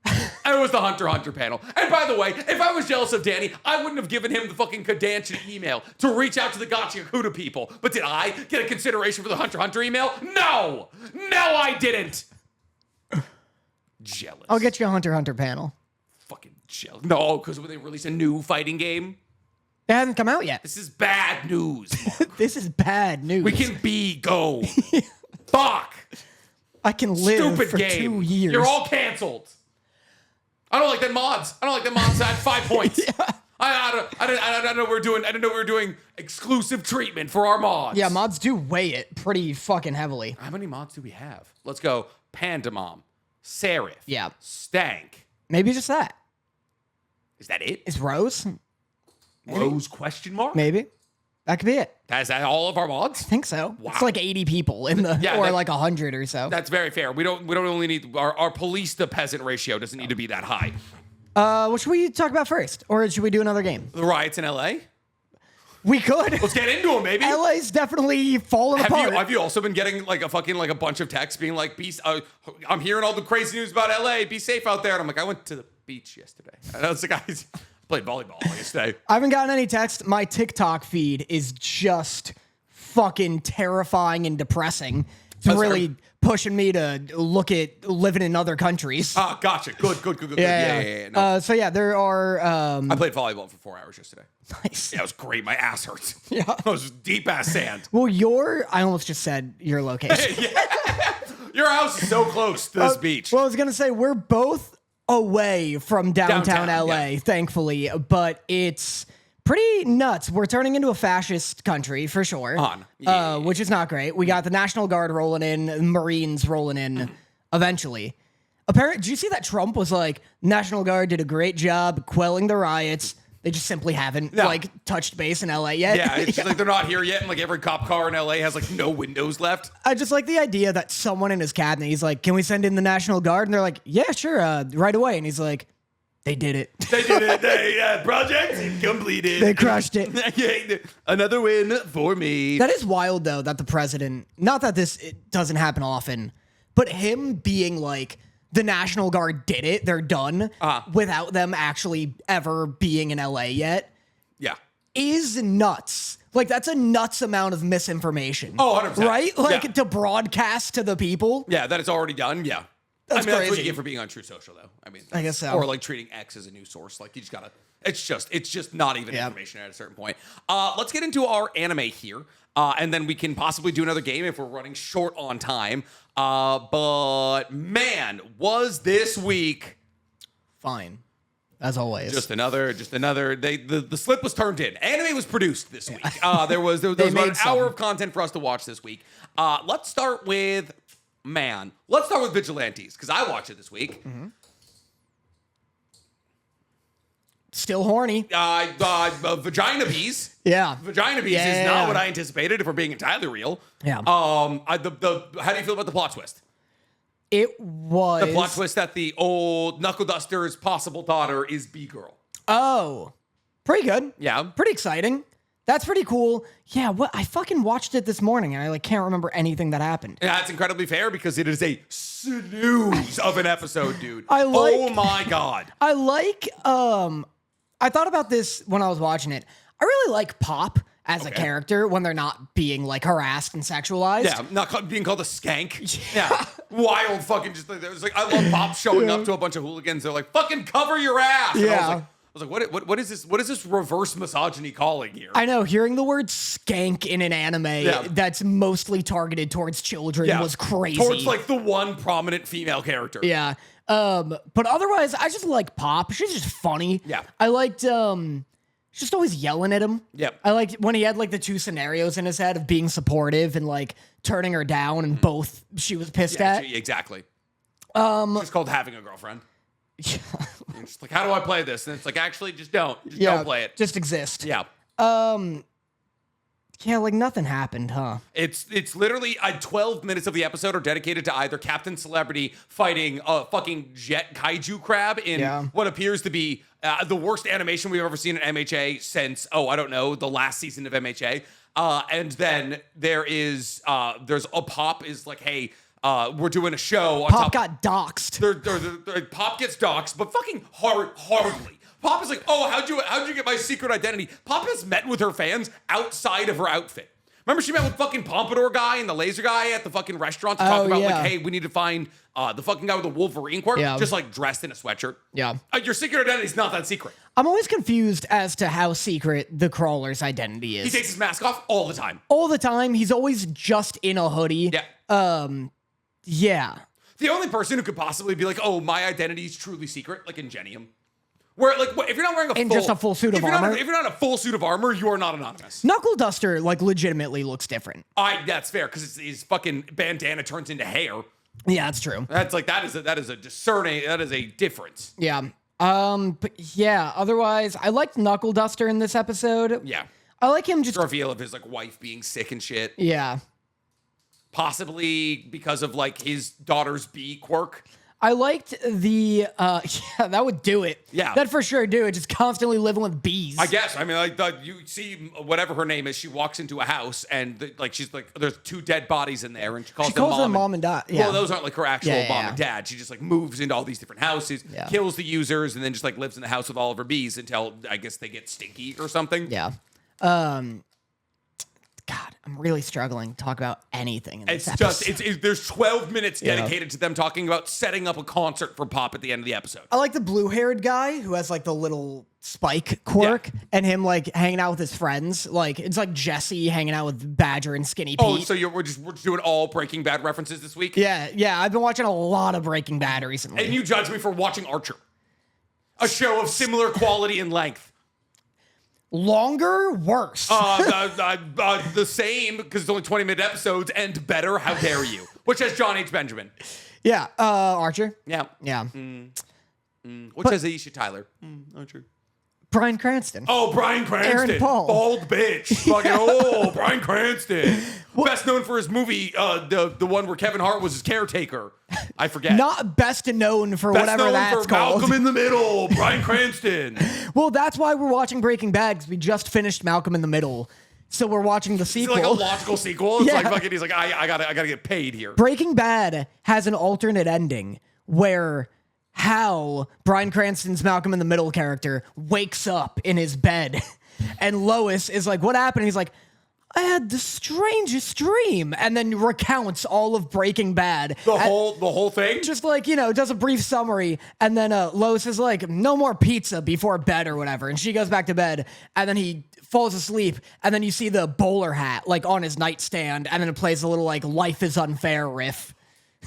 It was the Hunter x Hunter panel. And by the way, if I was jealous of Danny, I wouldn't have given him the fucking Kardashian email to reach out to the Gotcha Yakuta people. But did I get a consideration for the Hunter x Hunter email? No! No, I didn't! Jealous. I'll get you a Hunter x Hunter panel. Fucking jealous. No, because when they release a new fighting game, it hasn't come out yet. this is bad news, Mark. This is bad news. We can go. Fuck. I can live Stupid for game. 2 years. You're all canceled. I don't like that mods. I had 5 points. Yeah. I don't know what we're doing. I didn't know we were doing exclusive treatment for our mods. Yeah, mods do weigh it pretty fucking heavily. How many mods do we have? Let's go. Pandamom, Serif, Yeah. Stank. Maybe just that. Is that it? Is Rose? Rose question mark? Maybe. That could be it. Is that all of our mods? I think so. Wow. It's 80 people in the, Yeah, or that- 100 or so. That's very fair. We don't only need our police to peasant ratio doesn't need to be that high. What should we talk about first? Or should we do another game? The riots in LA? We could. Let's get into them, baby. LA's definitely falling apart. Have you also been getting a bunch of texts being like, I'm hearing all the crazy news about LA. Be safe out there. And I'm like, I went to the beach yesterday. And I was like, I played volleyball yesterday. I haven't gotten any text. My TikTok feed is just fucking terrifying and depressing. It's really pushing me to look at living in other countries. Ah, gotcha. Good. Yeah. No. So yeah, there are. I played volleyball for 4 hours yesterday. Nice. Yeah, it was great. My ass hurts. Yeah. It was deep ass sand. Well, I almost just said your location. Your house is so close to this beach. Well, I was gonna say we're both away from downtown LA, yeah. thankfully, but it's pretty nuts. We're turning into a fascist country for sure. Which is not great. We got the National Guard rolling in, Marines rolling in eventually. Apparently, did you see that Trump was like, National Guard did a great job quelling the riots. They just simply haven't touched base in LA yet. Yeah, it's just like they're not here yet, and like every cop car in LA has like no windows left. I just like the idea that someone in his cabinet, he's like, "Can we send in the National Guard?" And they're like, "Yeah, sure, right away." And he's like, "They did it. They did it. They project completed. They crushed it." Another win for me. That is wild, though, that the president, not that it doesn't happen often, but him being like, the National Guard did it, they're done, without them actually ever being in LA yet, is nuts. Like, that's a nuts amount of misinformation. Oh, 100%. Right? Like, to broadcast to the people. Yeah, that it's already done. Yeah. That's That's what crazy. you get for being on True Social, though. I mean, I guess so. Or like treating X as a news source. Like, you just gotta, it's just not even information at a certain point. Let's get into our anime here. And then we can possibly do another game if we're running short on time. But man, was this week Fine. As always. just another. The slip was turned in. Anime was produced this week. There was about an hour of content for us to watch this week. Let's start with Vigilantes because I watched it this week. Mm-hmm. Still horny. Vagina bees. Yeah. Vagina bees is not what I anticipated, if we're being entirely real. Yeah. How do you feel about the plot twist? It was... The plot twist that the old Knuckle Duster's possible daughter is B-Girl. Oh. Pretty good. Yeah. Pretty exciting. That's pretty cool. Yeah, I fucking watched it this morning and I can't remember anything that happened. Yeah, that's incredibly fair because it is a snooze of an episode, dude. Oh my God. I thought about this when I was watching it. I really like Pop as a character when they're not being like harassed and sexualized. Yeah, not being called a skank. Yeah. Wild fucking just like, it was like, I love Pop showing up to a bunch of hooligans. They're like, fucking cover your ass. And Yeah. I was like, what is this? What is this reverse misogyny calling here? I know, hearing the word skank in an anime that's mostly targeted towards children was crazy. Towards like the one prominent female character. Yeah. But otherwise, I just like Pop. She's just funny. Yeah. I liked, she's just always yelling at him. Yep. I liked when he had like the two scenarios in his head of being supportive and like turning her down, and both she was pissed at. Exactly. It's called having a girlfriend. Yeah. You're just like, how do I play this? And it's like, actually, just don't. Don't play it. Just exist. Yeah. Yeah, like nothing happened, huh? It's literally 12 minutes of the episode are dedicated to either Captain Celebrity fighting a fucking jet kaiju crab in what appears to be the worst animation we've ever seen in MHA since, I don't know, the last season of MHA. And then there's a Pop is like, hey, we're doing a show. Pop got doxxed. Pop gets doxxed, but fucking hardly. Pop is like, how'd you get my secret identity? Pop has met with her fans outside of her outfit. Remember she met with fucking Pompadour guy and the laser guy at the fucking restaurant to talk about like, hey, we need to find the fucking guy with the Wolverine quirk, just like dressed in a sweatshirt. Yeah. Your secret identity is not that secret. I'm always confused as to how secret the crawler's identity is. He takes his mask off all the time. All the time. He's always just in a hoodie. Yeah. Yeah. The only person who could possibly be like, my identity is truly secret, like Ingenium. Where, like, if you're not wearing just a full suit of armor? If you're not a full suit of armor, you are not anonymous. Knuckle Duster, like, legitimately looks different. That's fair, because his fucking bandana turns into hair. Yeah, that's true. That's like, that is a discerning, that is a difference. Yeah. But yeah, otherwise, I liked Knuckle Duster in this episode. Yeah. I like him just... The reveal of his, like, wife being sick and shit. Yeah. Possibly because of, like, his daughter's bee quirk. I liked the, yeah, that would do it. Yeah. That for sure do it. Just constantly living with bees. I guess. I mean, like, you see whatever her name is, she walks into a house and, she's like, there's 2 dead bodies in there and she calls them mom and dad. Yeah. Well, those aren't like her actual mom and dad. She just, like, moves into all these different houses, kills the users, and then just, like, lives in the house with all of her bees until, I guess, they get stinky or something. Yeah. God, I'm really struggling to talk about anything in this It's episode. just there's 12 minutes dedicated to them talking about setting up a concert for Pop at the end of the episode. I like the blue-haired guy who has like the little spike quirk and him like hanging out with his friends. Like it's like Jesse hanging out with Badger and Skinny Pete. Oh, so we're just doing all Breaking Bad references this week? Yeah. I've been watching a lot of Breaking Bad recently. And you judge me for watching Archer, a show of similar quality and length. Longer, worse. The same, because it's only 20-minute episodes, and better, how dare you? Which has John H. Benjamin. Yeah, Archer. Yeah. Yeah. Which has Aisha Tyler. Archer. Bryan Cranston. Oh, Bryan Cranston. Aaron Paul. Bald bitch. Fucking, Bryan Cranston. Best known for his movie, the one where Kevin Hart was his caretaker. I forget. Not best known for Best whatever known that's for called. Malcolm in the Middle. Bryan Cranston. Well, that's why we're watching Breaking Bad, because we just finished Malcolm in the Middle. So we're watching the It's sequel. like a logical sequel. It's Yeah. like fucking, he's like, I gotta get paid here. Breaking Bad has an alternate ending where Hal, Bryan Cranston's Malcolm in the Middle character, wakes up in his bed and Lois is like, what happened? And he's like, I had the strangest dream, and then recounts all of Breaking Bad. The whole thing? Just like, does a brief summary, and then Lois is like, no more pizza before bed or whatever, and she goes back to bed, and then he falls asleep, and then you see the bowler hat like on his nightstand, and then it plays a little like Life is Unfair riff.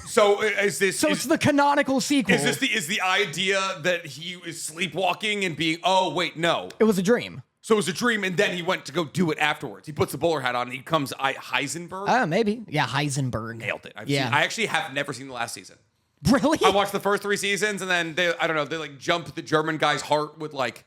So is this? So it's the canonical sequel. Is the idea that he is sleepwalking and being? Oh wait, no. It was a dream. So it was a dream, and then he went to go do it afterwards. He puts the bowler hat on, and he becomes Heisenberg. Maybe. Yeah, Heisenberg. Nailed it. Yeah. I actually have never seen the last season. Really? I watched the first 3 seasons, and then they like jump the German guy's heart with like,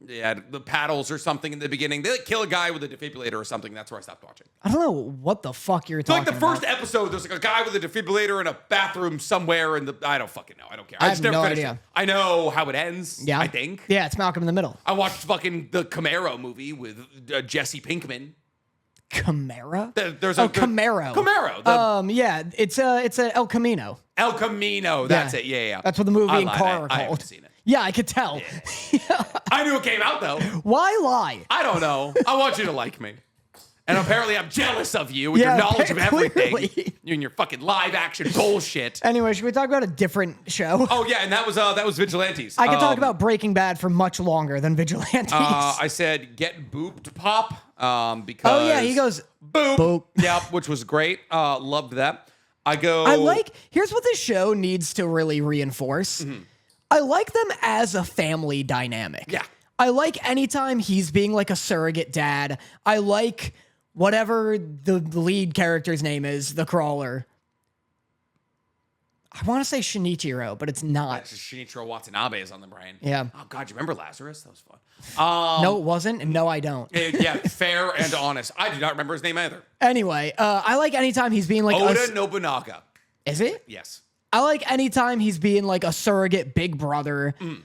the paddles or something in the beginning. They like kill a guy with a defibrillator or something. That's where I stopped watching. I don't know what the fuck you're So talking like the first about. episode, there's like a guy with a defibrillator in a bathroom somewhere in the. I don't fucking know. I don't care. I just have never no finished idea. it. I know how it ends. Yeah. I think. Yeah, it's Malcolm in the Middle. I watched fucking the Camaro movie with Jesse Pinkman. Camaro? There's Camaro. Camaro. Yeah, it's a El Camino. El Camino. That's it. Yeah. That's what the movie I and lied. car are I called. haven't seen it. Yeah, I could tell. I knew it came out though. Why lie? I don't know. I want you to like me. And apparently I'm jealous of you with Yeah, your knowledge of everything. clearly. You and your fucking live action bullshit. Anyway, should we talk about a different show? Oh yeah, and that was Vigilantes. I could talk about Breaking Bad for much longer than Vigilantes. I said get booped Pop because oh yeah, he goes boop. boop. Yep, which was great. Loved that. Here's what this show needs to really reinforce. I like them as a family dynamic. Yeah. I like anytime he's being like a surrogate dad. I like whatever the lead character's name is, the crawler. I want to say Shinichiro, but it's not. That's just Shinichiro Watanabe is on the brain. Yeah. Oh God, you remember Lazarus? That was fun. No, it wasn't, and no, I don't. Yeah, fair and honest. I do not remember his name either. Anyway, I like anytime he's being like Oda Nobunaga. Is it? Yes. I like anytime he's being like a surrogate big brother. And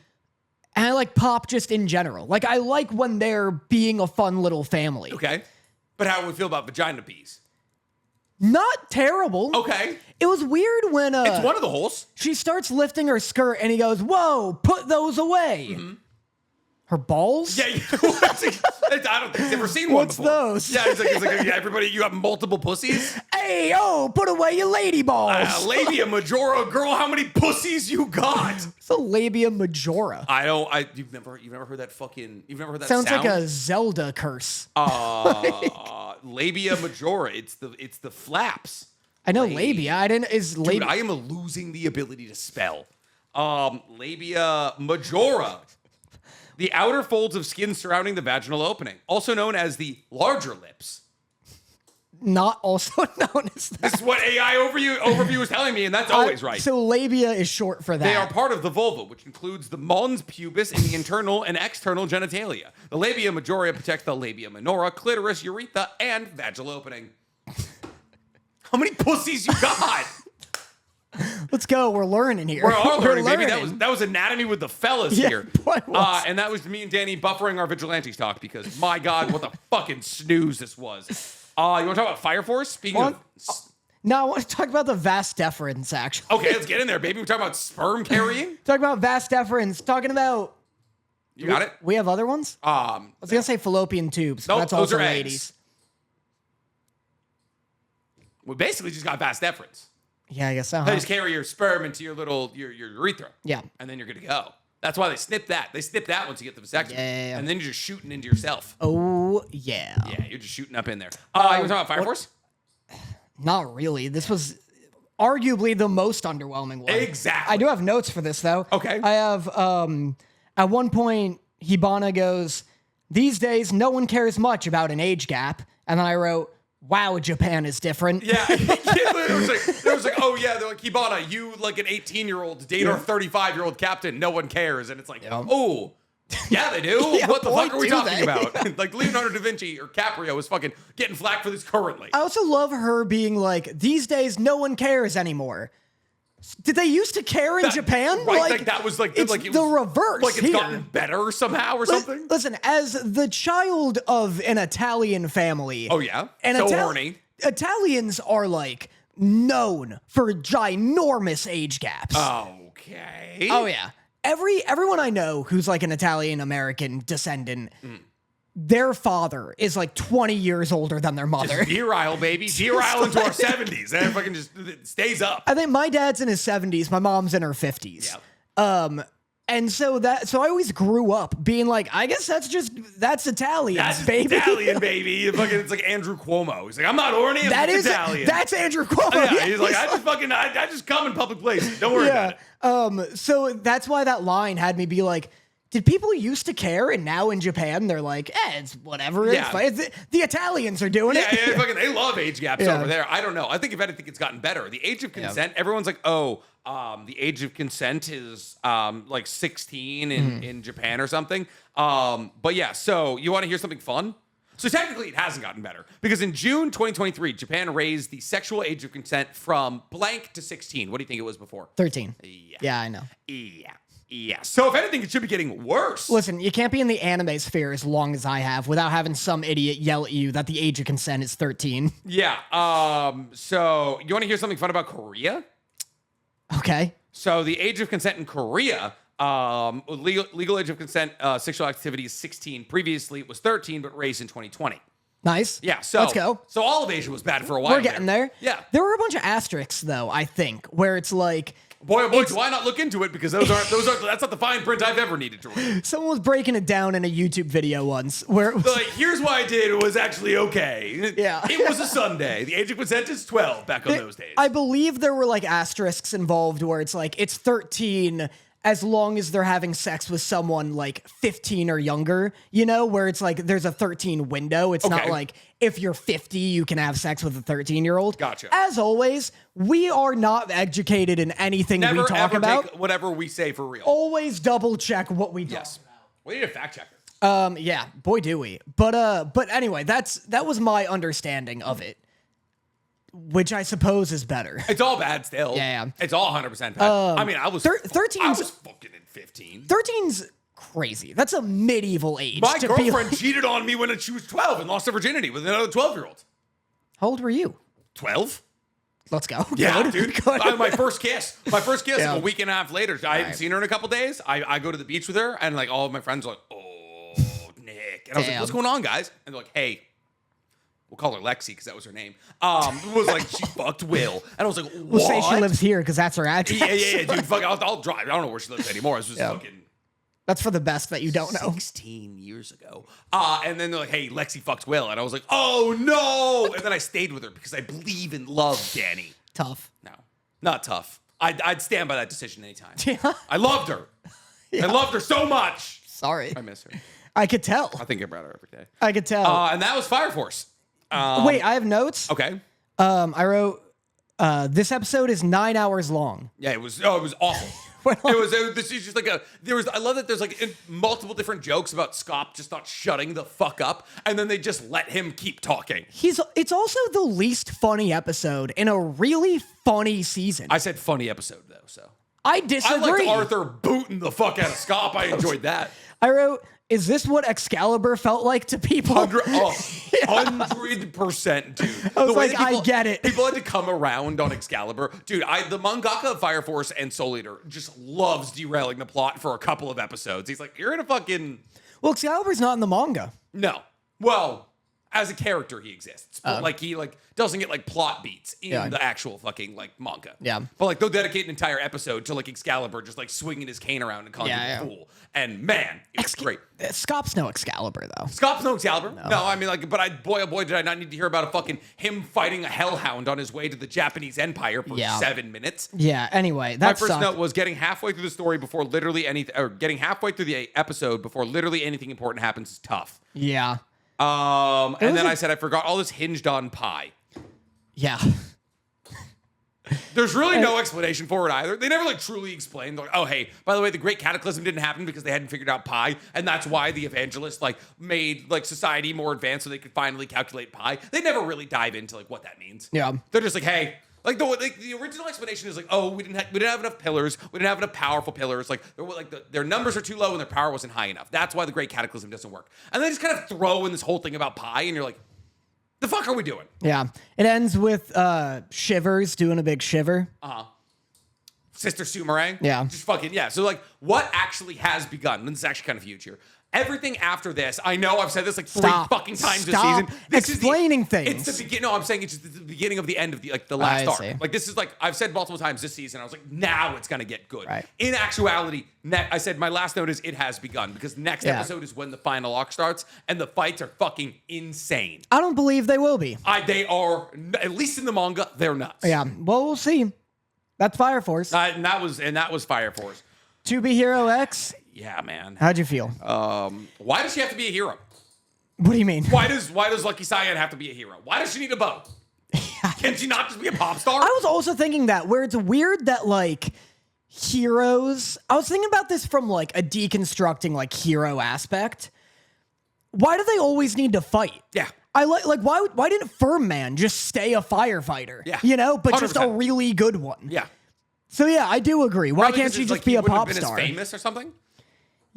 I like Pop just in general. Like, I like when they're being a fun little family. Okay. But how do we feel about vagina bees? Not terrible. Okay. It was weird when It's one of the holes. she starts lifting her skirt and he goes, whoa, put those away. Her balls? Yeah, I don't think he's ever seen one What's before. those? Yeah, he's like, yeah, everybody, you have multiple pussies? Hey, put away your lady balls. Labia majora, girl, how many pussies you got? It's a labia majora. You've never heard that fucking, you've never heard that Sounds sound? like a Zelda curse. Labia majora, it's the flaps. I know labia. I didn't, is Dude, labia. I am losing the ability to spell. Labia majora. The outer folds of skin surrounding the vaginal opening, also known as the larger lips. Not also known as that. This is what AI overview is telling me, and that's always right. So labia is short for that. They are part of the vulva, which includes the mons pubis and the internal and external genitalia. The labia majora protects the labia minora, clitoris, urethra, and vaginal opening. How many pussies you got? Let's go. We're learning here. We're all learning, baby. learning. That was anatomy with the fellas Yeah, here. boy, it was. And that was me and Danny buffering our Vigilantes talk because, my God, what the fucking snooze this was. You want to talk about Fire Force? Speaking of... No, I want to talk about the vas deferens, actually. Okay, let's get in there, baby. We're talking about sperm carrying. Talk about vas deferens. Talking about... You got it? We have other ones? I was going to say fallopian tubes. But Nope, that's those also are eggs. ladies. We basically just got vas deferens. Yeah, I guess so. They Huh? just carry your sperm into your urethra. Yeah. And then you're good to go. That's why they snip that. They snip that once you get the vasectomy. Yeah. And then you're just shooting into yourself. Oh, yeah. Yeah, you're just shooting up in there. You want to talk about Fire Force? Not really. This was arguably the most underwhelming one. Exactly. I do have notes for this, though. Okay. I have, at one point, Hibana goes, "These days, no one cares much about an age gap." And then I wrote, "Wow, Japan is different." Yeah. It was like, oh, yeah, they're like, Hibana, you like an 18-year-old date our 35-year-old captain. No one cares. And it's like, oh, yeah, they do. Yeah, What the boy, fuck are we do talking they. about? Like, Leonardo da Vinci or Caprio is fucking getting flack for this currently. I also love her being like, "These days, no one cares anymore." Did they used to care in Japan? Right, like that was like it's like it the was, reverse. Like it's here. gotten better somehow or something. Listen, as the child of an Italian family. Oh yeah, and so horny. Italians are like known for ginormous age gaps. Okay. Oh yeah. Everyone I know who's like an Italian American descendant, their father is like 20 years older than their mother. Just virile, baby. Virile into our 70s. And it fucking just it stays up. I think my dad's in his 70s, my mom's in her 50s. Yeah. And so I always grew up being like, I guess that's Italian, That's just baby. Italian, baby. It's like Andrew Cuomo. He's like, I'm not horny. I'm That just is Italian. That's Andrew Cuomo. Yeah, he's like, I just come in public places. Don't worry about it. So that's why that line had me be like, did people used to care, and now in Japan they're like, it's whatever. Yeah. It's fine. The Italians are doing Yeah, it. fucking, they love age gaps Yeah. over there. I don't know. I think if anything, it's gotten better. The age of consent, everyone's like, the age of consent is like 16 in Japan or something. But yeah, so you want to hear something fun? So technically, it hasn't gotten better because in June 2023, Japan raised the sexual age of consent from blank to 16. What do you think it was before? 13. Yeah. Yeah, I know. Yeah. So if anything, it should be getting worse. Listen, you can't be in the anime sphere as long as I have without having some idiot yell at you that the age of consent is 13. Yeah. So you want to hear something fun about Korea? Okay. So the age of consent in Korea, legal age of consent, sexual activity is 16. Previously, it was 13, but raised in 2020. Nice. Yeah. So let's go. So all of Asia was bad for a while. We're getting there. Yeah. There were a bunch of asterisks though, I think, where it's like, boy, oh boy, do I not look into it because that's not the fine print I've ever needed to read. someone was breaking it down in a YouTube video once where it was Like, here's why I did. It was actually okay. Yeah. It was a Sunday. The age of consent is 12 back on those days. I believe there were like asterisks involved where it's like it's 13 as long as they're having sex with someone like 15 or younger, you know, where it's like there's a 13 window. It's not Okay. like if you're 50, you can have sex with a 13-year-old. Gotcha. As always, we are not educated in anything Never we talk ever about. take whatever we say for real. Always double check what we talk Yes. We need a fact checker. Yeah, boy do we. But anyway, that was my understanding of it, which I suppose is better. It's all bad still. Yeah. It's all 100% bad. I mean, I was 13's I was fucking in 15. 13's crazy. That's a medieval age. My to be girlfriend like- cheated on me when she was 12 and lost her virginity with another 12-year-old. How old were you? 12? Let's go. Yeah, Good. dude. Good. My first kiss. Yeah. Like a week and a half later. I hadn't seen her in a couple days. I go to the beach with her, and like all of my friends are like, "Oh, Nick," and I was like, Damn. "What's going on, guys?" And they're like, "Hey." We'll call her Lexi because that was her name. Was like, she fucked Will. And I was like, what? We'll say she lives here because that's her address. Yeah, dude. Fuck, I'll drive. I don't know where she lives anymore. It's just fucking That's for the best that you don't know. 16 years ago. And then they're like, hey, Lexi fucked Will. And I was like, oh, no. And then I stayed with her because I believe in love, Danny. Tough. No, not tough. I'd stand by that decision anytime. Yeah. I loved her. I loved her so much. Sorry. I miss her. I could tell. I think about her every day. I could tell. And that was Fire Force. Wait, I have notes. Okay. I wrote, this episode is 9 hours long. Yeah, it was awful. This is just like I love that there's like multiple different jokes about Scop just not shutting the fuck up, and then they just let him keep talking. It's also the least funny episode in a really funny season. I said funny episode though, so I I disagree. liked Arthur booting the fuck out of Scop. I enjoyed that. I wrote, is this what Excalibur felt like to people? 100%, dude. I was The way like, that I get it. People had to come around on Excalibur. Dude, the mangaka of Fire Force and Soul Eater just loves derailing the plot for a couple of episodes. He's like, you're in a fucking... Well, Excalibur's not in the manga. No. Well, as a character he exists, but like he like doesn't get like plot beats in the actual fucking like manga. Yeah. But like they'll dedicate an entire episode to like Excalibur just like swinging his cane around and calling him a fool. And man, it was great. Scop's no Excalibur though. Scop's no Excalibur. No, I mean like, but boy oh boy did I not need to hear about a fucking him fighting a hellhound on his way to the Japanese Empire for 7 minutes. Yeah. Anyway, my first note was getting halfway through the story before literally anything, or getting halfway through the episode before literally anything important happens is tough. Yeah. And then I said I forgot all this hinged on pie. Yeah. There's really no explanation for it either. They never like truly explained like, oh hey, by the way, the Great Cataclysm didn't happen because they hadn't figured out pi, and that's why the evangelists like made like society more advanced so they could finally calculate pi. They never really dive into like what that means. Yeah. They're just like, hey, like the original explanation is like, oh, we didn't have enough pillars, we didn't have enough powerful pillars, like their numbers are too low and their power wasn't high enough. That's why the Great Cataclysm doesn't work. And they just kind of throw in this whole thing about pi, and you're like, the fuck are we doing? Yeah. It ends with Shivers doing a big shiver. Sister Sumerang. Yeah. Just fucking, yeah. So, like, what actually has begun? And this is actually kind of huge here. Everything after this, I know I've said this like 3 fucking times this season. This explaining is things. It's the beginning. No, I'm saying it's just the beginning of the end of the like the last arc. See. Like this is like I've said multiple times this season. I was like, now it's gonna get good. Right. In actuality, I said my last note is it has begun because next episode is when the final arc starts and the fights are fucking insane. I don't believe they will be. They are, at least in the manga, they're nuts. Yeah. Well, we'll see. That's Fire Force. And that was Fire Force. To Be Hero X. Yeah, man. How'd you feel? Why does she have to be a hero? What do you mean? Why does Lucky Cyan have to be a hero? Why does she need a bow? Can she not just be a pop star? I was also thinking that where it's weird that like heroes. I was thinking about this from like a deconstructing like hero aspect. Why do they always need to fight? Yeah. I like why didn't Firm Man just stay a firefighter? Yeah. You know, but 100%. just a really good one. Yeah. So yeah, I do agree. Why Probably can't she just like, be a wouldn't pop have been star? As famous or something?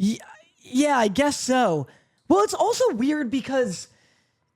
Yeah, I guess so. Well, it's also weird because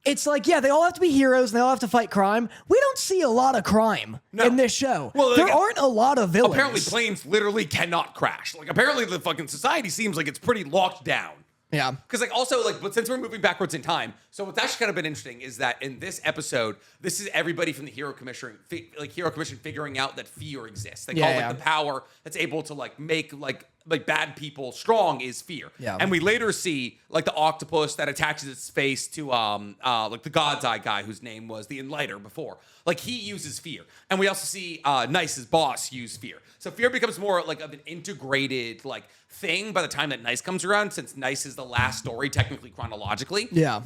it's like, yeah, they all have to be heroes and they all have to fight crime. We don't see a lot of crime in this show. Well, there aren't a lot of villains. Apparently planes literally cannot crash. Like apparently the fucking society seems like it's pretty locked down. Yeah. Because like also like, but since we're moving backwards in time, so what's actually kind of been interesting is that in this episode, this is everybody from the Hero Commission figuring out that fear exists. They call it the power that's able to like make like bad people strong is fear. Yeah. And we later see like the octopus that attaches its face to like the God's Eye guy whose name was the Enlighter before. Like he uses fear. And we also see Nice's boss use fear. So fear becomes more like of an integrated like thing by the time that Nice comes around, since Nice is the last story technically chronologically. Yeah.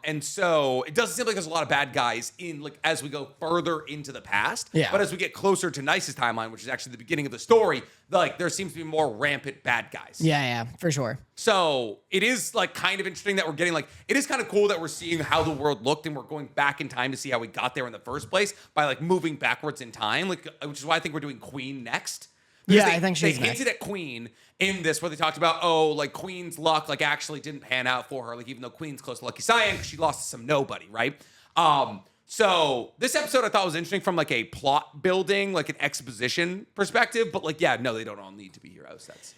And so it doesn't seem like there's a lot of bad guys in like as we go further into the past. Yeah. But as we get closer to Nice's timeline, which is actually the beginning of the story, like there seems to be more rampant bad guys. Yeah, for sure. So it is like kind of interesting that we're getting like, it is kind of cool that we're seeing how the world looked and we're going back in time to see how we got there in the first place by like moving backwards in time, like which is why I think we're doing Queen next. Because I think she's they hinted at Queen in this where they talked about, oh, like Queen's luck like actually didn't pan out for her, like even though Queen's close to Lucky Cyan because she lost to some nobody, right? So this episode I thought was interesting from like a plot building, like an exposition perspective, but like, yeah, no, they don't all need to be heroes. That's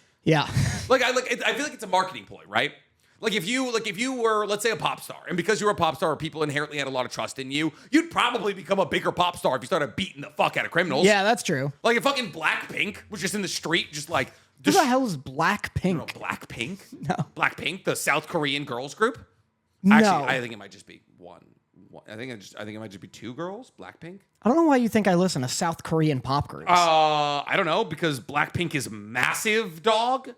like I feel like it's a marketing ploy, right? Like if you were, let's say, a pop star, and because you were a pop star, people inherently had a lot of trust in you, you'd probably become a bigger pop star if you started beating the fuck out of criminals. Yeah, that's true. Like if fucking Blackpink was just in the street, just like who the hell is Blackpink? No, Blackpink? No. Blackpink, the South Korean girls group? No. Actually, I think it might just be one. I think it might just be 2 girls, Blackpink. I don't know why you think I listen to South Korean pop groups. I don't know, because Blackpink is massive, dog.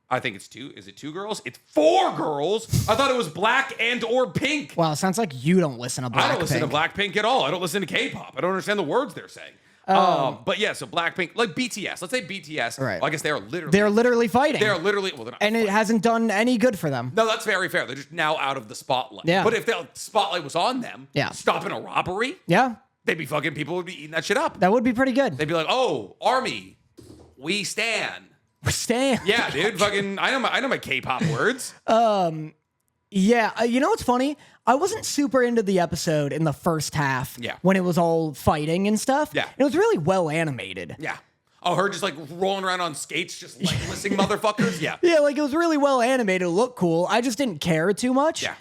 I think it's 2. Is it 2 girls? It's 4 girls. I thought it was black and or pink. Wow, sounds like you don't listen to Blackpink. I don't listen to Blackpink at all. I don't listen to K-pop. I don't understand the words they're saying. But yeah, so Blackpink, like BTS. Let's say BTS. Right. Well, I guess they're literally fighting. They're literally, well, they're not. And it hasn't done any good for them. No, that's very fair. They're just now out of the spotlight. Yeah. But if the spotlight was on them, stopping a robbery, yeah, they'd be fucking, people would be eating that shit up. That would be pretty good. They'd be like, oh, army, we stand. Stand. Yeah, dude, fucking, I know my K-pop words. Yeah, you know what's funny? I wasn't super into the episode in the first half. Yeah. When it was all fighting and stuff. Yeah. It was really well animated. Yeah. Oh, her just like rolling around on skates, just leglessing motherfuckers? Yeah. Yeah, like it was really well animated. It looked cool. I just didn't care too much. Yeah.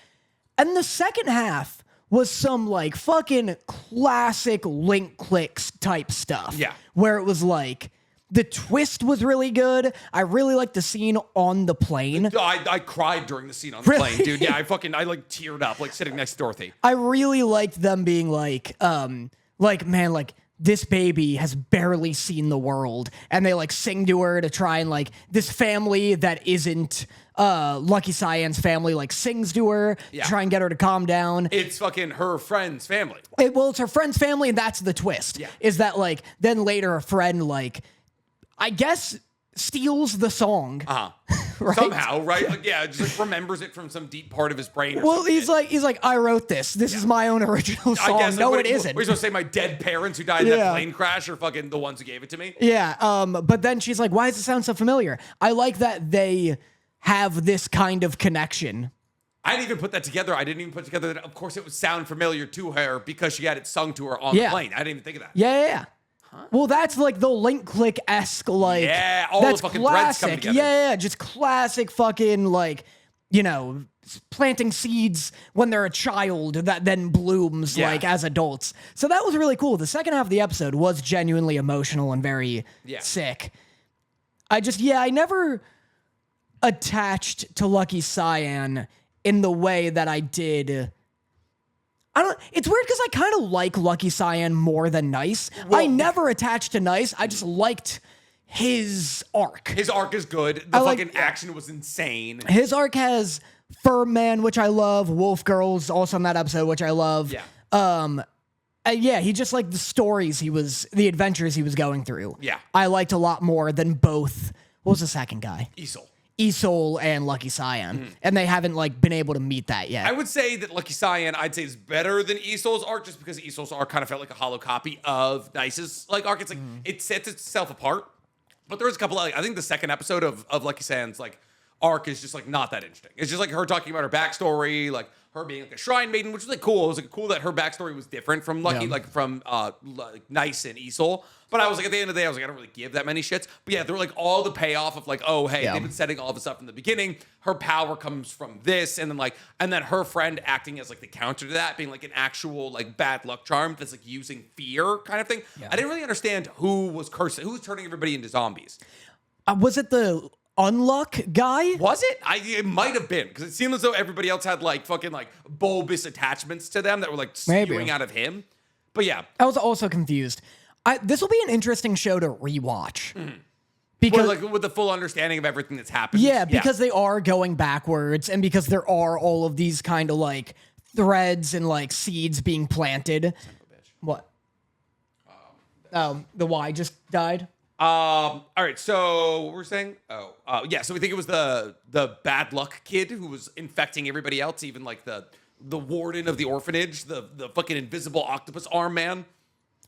And the second half was some like fucking classic link clicks type stuff. Yeah. Where it was like, the twist was really good. I really liked the scene on the plane. I cried during the scene on the plane, dude. Yeah, I like teared up, like sitting next to Dorothy. I really liked them being like, man, like, this baby has barely seen the world. And they like sing to her to try and like, this family that isn't Lucky Cyan's family like sings to her to try and get her to calm down. It's fucking her friend's family. It's her friend's family, and that's the twist. Yeah. Is that like, then later a friend like, I guess steals the song. Right? Somehow, right? Like, yeah, just like remembers it from some deep part of his brain. Well, he's like, I wrote this. This is my own original song. I guess, no, like, it isn't. We're supposed to say my dead parents who died in that plane crash are fucking the ones who gave it to me. Yeah. But then she's like, why does it sound so familiar? I like that they have this kind of connection. I didn't even put that together. I didn't even put together that, of course, it would sound familiar to her because she had it sung to her on the plane. I didn't even think of that. Yeah. Huh? Well, that's like the link click-esque, like, all that's the fucking classic. threads come together. Yeah, just classic fucking, like, you know, planting seeds when they're a child that then blooms, like, as adults. So that was really cool. The second half of the episode was genuinely emotional and very sick. I never attached to Lucky Cyan in the way that I did... It's weird because I kind of like Lucky Cyan more than Nice. Well, I never attached to Nice. I just liked his arc. His arc is good. The fucking action was insane. His arc has Firm Man, which I love. Wolf Girls, also in that episode, which I love. He just liked the stories the adventures he was going through. Yeah. I liked a lot more than both. What was the second guy? Isol and Lucky Cyan, and they haven't like been able to meet that yet. I would say that Lucky Cyan, I'd say, is better than Isol's arc, just because Isol's arc kind of felt like a hollow copy of Nice's like arc. It's like it sets itself apart, but there's a couple. I think the second episode of Lucky Cyan's like arc is just like not that interesting. It's just like her talking about her backstory, like her being like a shrine maiden, which was like cool. It was like cool that her backstory was different from Lucky, like from like Nice and Isol. But I was like, at the end of the day, I was like, I don't really give that many shits. But yeah, there were like all the payoff of like, oh, hey, they've been setting all this up in the beginning. Her power comes from this. And then her friend acting as like the counter to that, being like an actual like bad luck charm that's like using fear kind of thing. Yeah. I didn't really understand who was cursing, who was turning everybody into zombies. Was it the Unluck guy? Was it? It might have been, because it seemed as though everybody else had like fucking like bulbous attachments to them that were like spewing out of him. But yeah. I was also confused. This will be an interesting show to rewatch. Because like with the full understanding of everything that's happened. Yeah, because they are going backwards, and because there are all of these kind of like threads and like seeds being planted. Son of a bitch. What? The Y just died. All right, so what we're saying? So we think it was the bad luck kid who was infecting everybody else, even like the warden of the orphanage, the fucking invisible octopus arm man.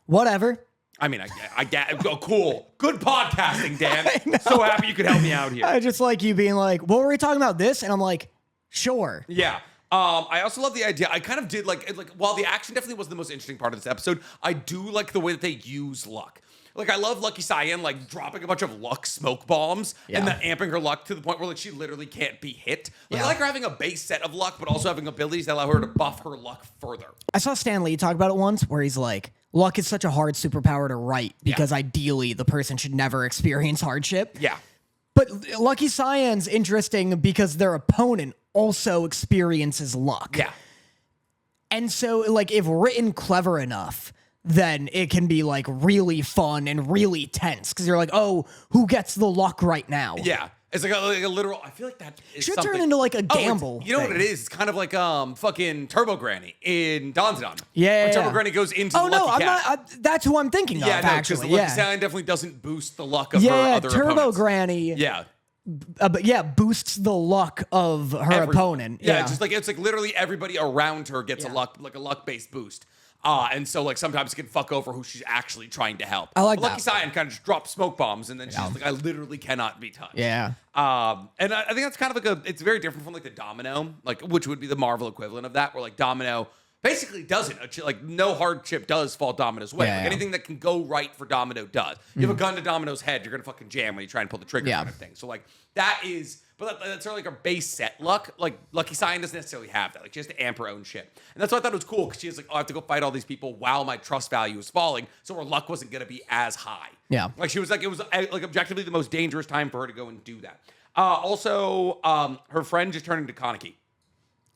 Whatever. I mean, I get cool. Good podcasting, Dan. So happy you could help me out here. I just like you being like, what were we talking about this? And I'm like, sure. Yeah. I also love the idea. I kind of did like while the action definitely wasn't the most interesting part of this episode, I do like the way that they use luck. Like, I love Lucky Cyan, like, dropping a bunch of luck smoke bombs and then amping her luck to the point where, like, she literally can't be hit. Like, I like her having a base set of luck, but also having abilities that allow her to buff her luck further. I saw Stan Lee talk about it once, where he's like, luck is such a hard superpower to write because ideally the person should never experience hardship. Yeah. But Lucky Cyan's interesting because their opponent also experiences luck. Yeah. And so, like, if written clever enough, then it can be like really fun and really tense because you're like, oh, who gets the luck right now? Yeah. It's like a literal, I feel like that is should something. turn into like a gamble. You know what it is? It's kind of like fucking Turbo Granny in Danzadon. Yeah. When Turbo Granny goes into the Lucky Cat. That's who I'm thinking of, actually. Because Lucky Cyan definitely doesn't boost the luck of her other Turbo opponents. Granny. Yeah. Boosts the luck of her opponent. Yeah, it's like literally everybody around her gets a luck based boost. And so like sometimes it can fuck over who she's actually trying to help. I like but Lucky Cyan kind of just drops smoke bombs and then she's like, I literally cannot be touched. Yeah. And I think that's kind of like it's very different from like the Domino, like which would be the Marvel equivalent of that, where like Domino basically doesn't. Like no hardship does fall Domino's way. Like anything that can go right for Domino does. You have a gun to Domino's head, you're gonna fucking jam when you try and pull the trigger kind of thing. So like that is. but that's sort of like her base set luck. Like Lucky Cyan doesn't necessarily have that. Like she has to amp her own shit. And that's why I thought it was cool because she was like, oh, I have to go fight all these people while my trust value is falling, so her luck wasn't gonna be as high. Yeah. Like she was like, it was like objectively the most dangerous time for her to go and do that. Also, her friend just turned into Kaneki.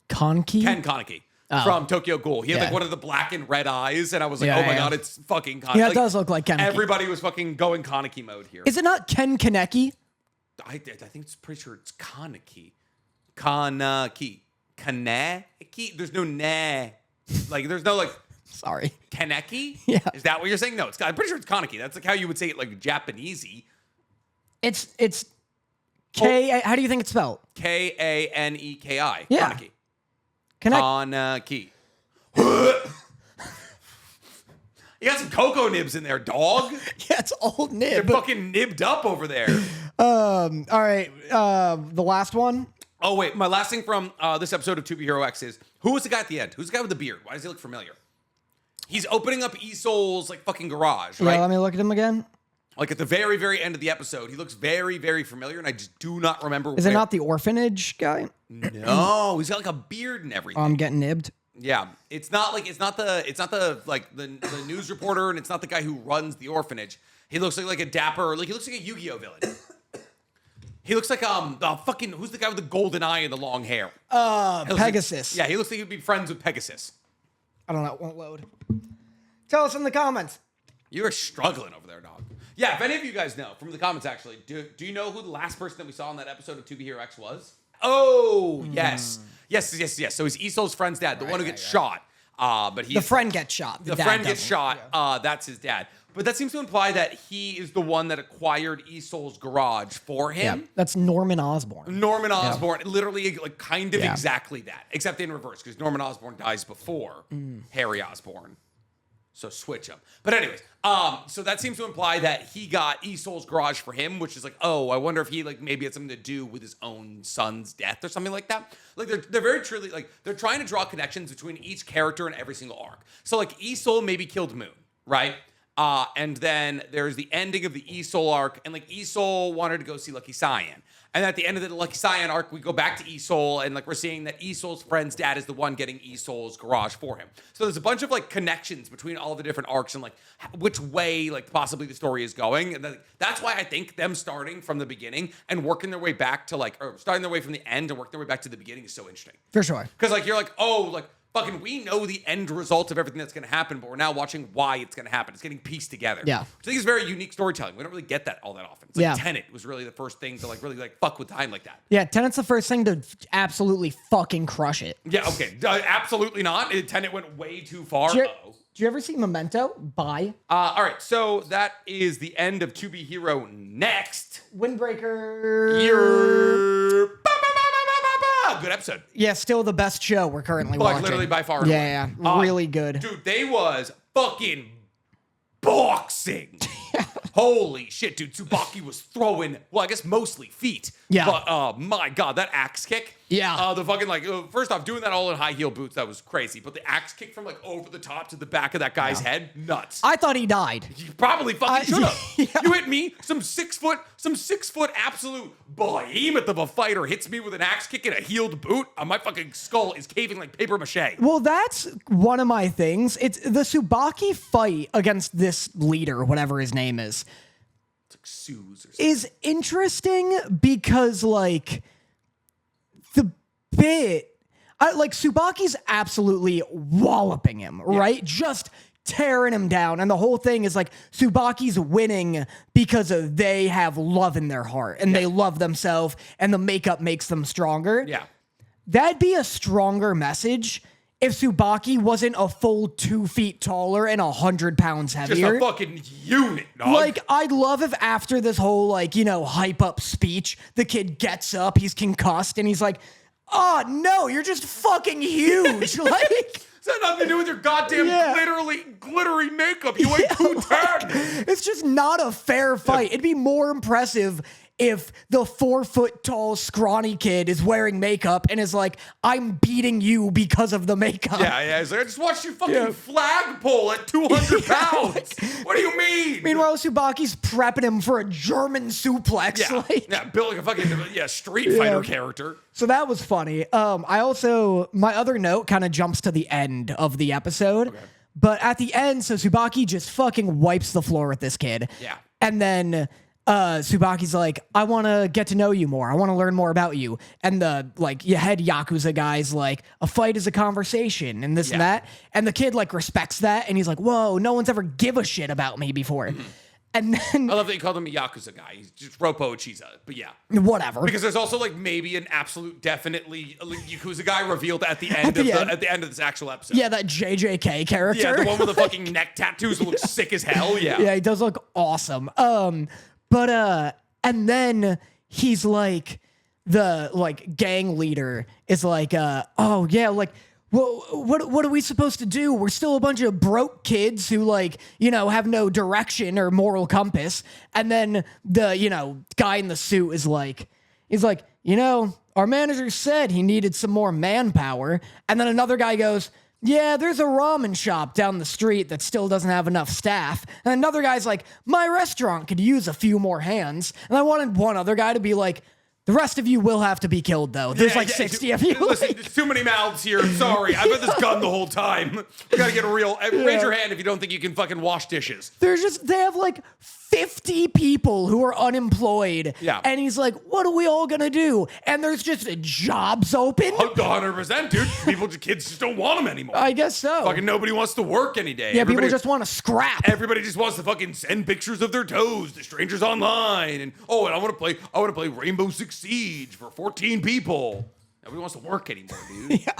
Kaneki? Ken Kaneki. From Tokyo Ghoul. He had like one of the black and red eyes, and I was like, oh my God, it's fucking Kaneki. Yeah, it does look like Kaneki. Everybody was fucking going Kaneki mode here. Is it not Ken Kaneki? I think it's pretty sure it's Kaneki. Kaneki. Kaneki? There's no nah. Like, there's no like. Sorry. Kaneki? Yeah. Is that what you're saying? No, I'm pretty sure it's Kaneki. That's like how you would say it like Japanesey. It's K. How do you think it's spelled? Kaneki. Yeah. Kaneki. Kaneki. You got some cocoa nibs in there, dog. Yeah, it's old They're nib. fucking nibbed up over there. All right. The last one. Oh, wait. My last thing from this episode of 2B Hero X is, who was the guy at the end? Who's the guy with the beard? Why does he look familiar? He's opening up Isol's like fucking garage, right? Yeah, let me look at him again. Like at the very, very end of the episode, he looks very, very familiar, and I just do not remember. Is it not the orphanage guy? No, he's got like a beard and everything. I'm getting nibbed. Yeah, it's not the like the news reporter, and it's not the guy who runs the orphanage. He looks like a dapper, like he looks like a Yu-Gi-Oh villain. He looks like the fucking who's the guy with the golden eye and the long hair? Pegasus. Yeah, he looks like he'd be friends with Pegasus. I don't know. It won't load. Tell us in the comments. You are struggling over there, dog. Yeah, if any of you guys know from the comments, actually, do you know who the last person that we saw in that episode of 2B Hero X was? Oh, yes. So he's Isol's friend's dad, the one who gets shot. But the friend gets shot. The friend gets shot. Yeah. That's his dad. But that seems to imply that he is the one that acquired Isol's garage for him. Yeah, that's Norman Osborn. Norman Osborn, literally, like kind of exactly that, except in reverse, because Norman Osborn dies before Harry Osborn. So switch them. But anyways, so that seems to imply that he got Isol's garage for him, which is like, oh, I wonder if he like maybe had something to do with his own son's death or something like that. Like they're very truly like they're trying to draw connections between each character in every single arc. So like Isol maybe killed Moon, right? And then there's the ending of the Isol arc, and like Isol wanted to go see Lucky Cyan. And at the end of the Lucky Cyan arc, we go back to Isol, and like we're seeing that Isol's friend's dad is the one getting Isol's garage for him. So there's a bunch of like connections between all the different arcs and like which way like possibly the story is going. And that's why I think them starting from the beginning and working their way back to like, or starting their way from the end and working their way back to the beginning is so interesting. For sure. Because like you're like, oh, like fucking we know the end result of everything that's going to happen, but we're now watching why it's going to happen. It's getting pieced together. Yeah. Which I think is very unique storytelling. We don't really get that all that often. It's like Tenet was really the first thing to like really like fuck with time like that. Yeah, Tenet's the first thing to absolutely fucking crush it. Yeah, okay. Absolutely not. Tenet went way too far. Did you ever see Memento? Bye. All right, so that is the end of 2B Hero. Next. Windbreaker. Good episode. Yeah, still the best show we're currently watching. Literally by far. Yeah, really good. Dude, they was fucking boxing. Holy shit, dude. Tsubaki was throwing, well, I guess mostly feet. Yeah. But, my God, that axe kick. Yeah. The fucking, like, first off, doing that all in high heel boots, that was crazy. But the axe kick from, like, over the top to the back of that guy's head, nuts. I thought he died. You probably fucking should have. Yeah. You hit me, some six foot absolute behemoth of a fighter hits me with an axe kick and a heeled boot. My fucking skull is caving like paper mache. Well, that's one of my things. It's the Tsubaki fight against this leader, whatever his name is. It's like Suze or something. Is interesting because, like, the bit, like, Tsubaki's absolutely walloping him, right? Just tearing him down. And the whole thing is, like, Tsubaki's winning because they have love in their heart and they love themselves and the makeup makes them stronger. Yeah. That'd be a stronger message if Tsubaki wasn't a full 2 feet taller and 100 pounds heavier. Just a fucking unit, dog. Like, I'd love if after this whole, like, you know, hype up speech, the kid gets up, he's concussed, and he's like, oh, no, you're just fucking huge. Like, it's got nothing to do with your goddamn glittery makeup. You ain't 210. It's just not a fair fight. It'd be more impressive if the 4-foot-tall scrawny kid is wearing makeup and is like, I'm beating you because of the makeup. Yeah. He's like, I just watched you fucking flagpole at 200 pounds. What do you mean? Meanwhile, Tsubaki's prepping him for a German suplex. Building a fucking Street Fighter character. So that was funny. My other note kind of jumps to the end of the episode. Okay. But at the end, so Tsubaki just fucking wipes the floor with this kid. Yeah. And then Tsubaki's like, I want to get to know you more. I want to learn more about you. And the head Yakuza guy's like, a fight is a conversation and this and that. And the kid respects that. And he's like, whoa, no one's ever give a shit about me before. Mm-hmm. And then I love that you called him a Yakuza guy. He's just Roppo Chiza, but yeah. Whatever. Because there's also maybe an absolute definitely Yakuza guy revealed at the end at the end of this actual episode. Yeah, that JJK character. Yeah, the one with the fucking neck tattoos that looks sick as hell. Yeah. Yeah, he does look awesome. And then he's like the gang leader is like, oh yeah, what are we supposed to do? We're still a bunch of broke kids who have no direction or moral compass. And then the, guy in the suit is like, our manager said he needed some more manpower. And then another guy goes, yeah, there's a ramen shop down the street that still doesn't have enough staff. And another guy's like, my restaurant could use a few more hands. And I wanted one other guy to be like, the rest of you will have to be killed, though. There's 60 of you. Listen, there's too many mouths here. I'm sorry. I've had this gun the whole time. You gotta get a real... Raise your hand if you don't think you can fucking wash dishes. They have 50 people who are unemployed. Yeah. And he's like, what are we all gonna do? And there's just jobs open? 100%, dude. Kids just don't want them anymore. I guess so. Fucking nobody wants to work any day. Yeah, people just want to scrap. Everybody just wants to fucking send pictures of their toes to strangers online. And I want to play Rainbow Six Siege for 14 people. Nobody wants to work anymore, dude. Yeah.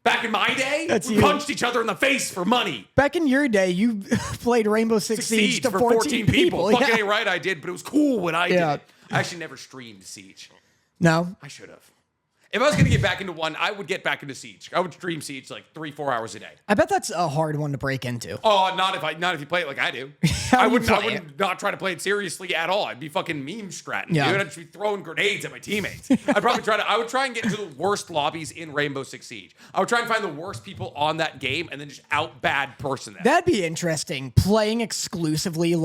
Back in my day, we punched each other in the face for money. Back in your day, you played Rainbow Six Siege to 14 people. Fucking ain't right, I did, but it was cool when I did it. I actually never streamed Siege. No? I should have. If I was going to get back into one, I would get back into Siege. I would stream Siege 3-4 hours a day. I bet that's a hard one to break into. Oh, not if you play it like I do. I would not try to play it seriously at all. I'd be fucking meme stratting, dude. I'd just be throwing grenades at my teammates. I would try and get into the worst lobbies in Rainbow Six Siege. I would try and find the worst people on that game and then just out bad person them. That'd be interesting. Playing exclusively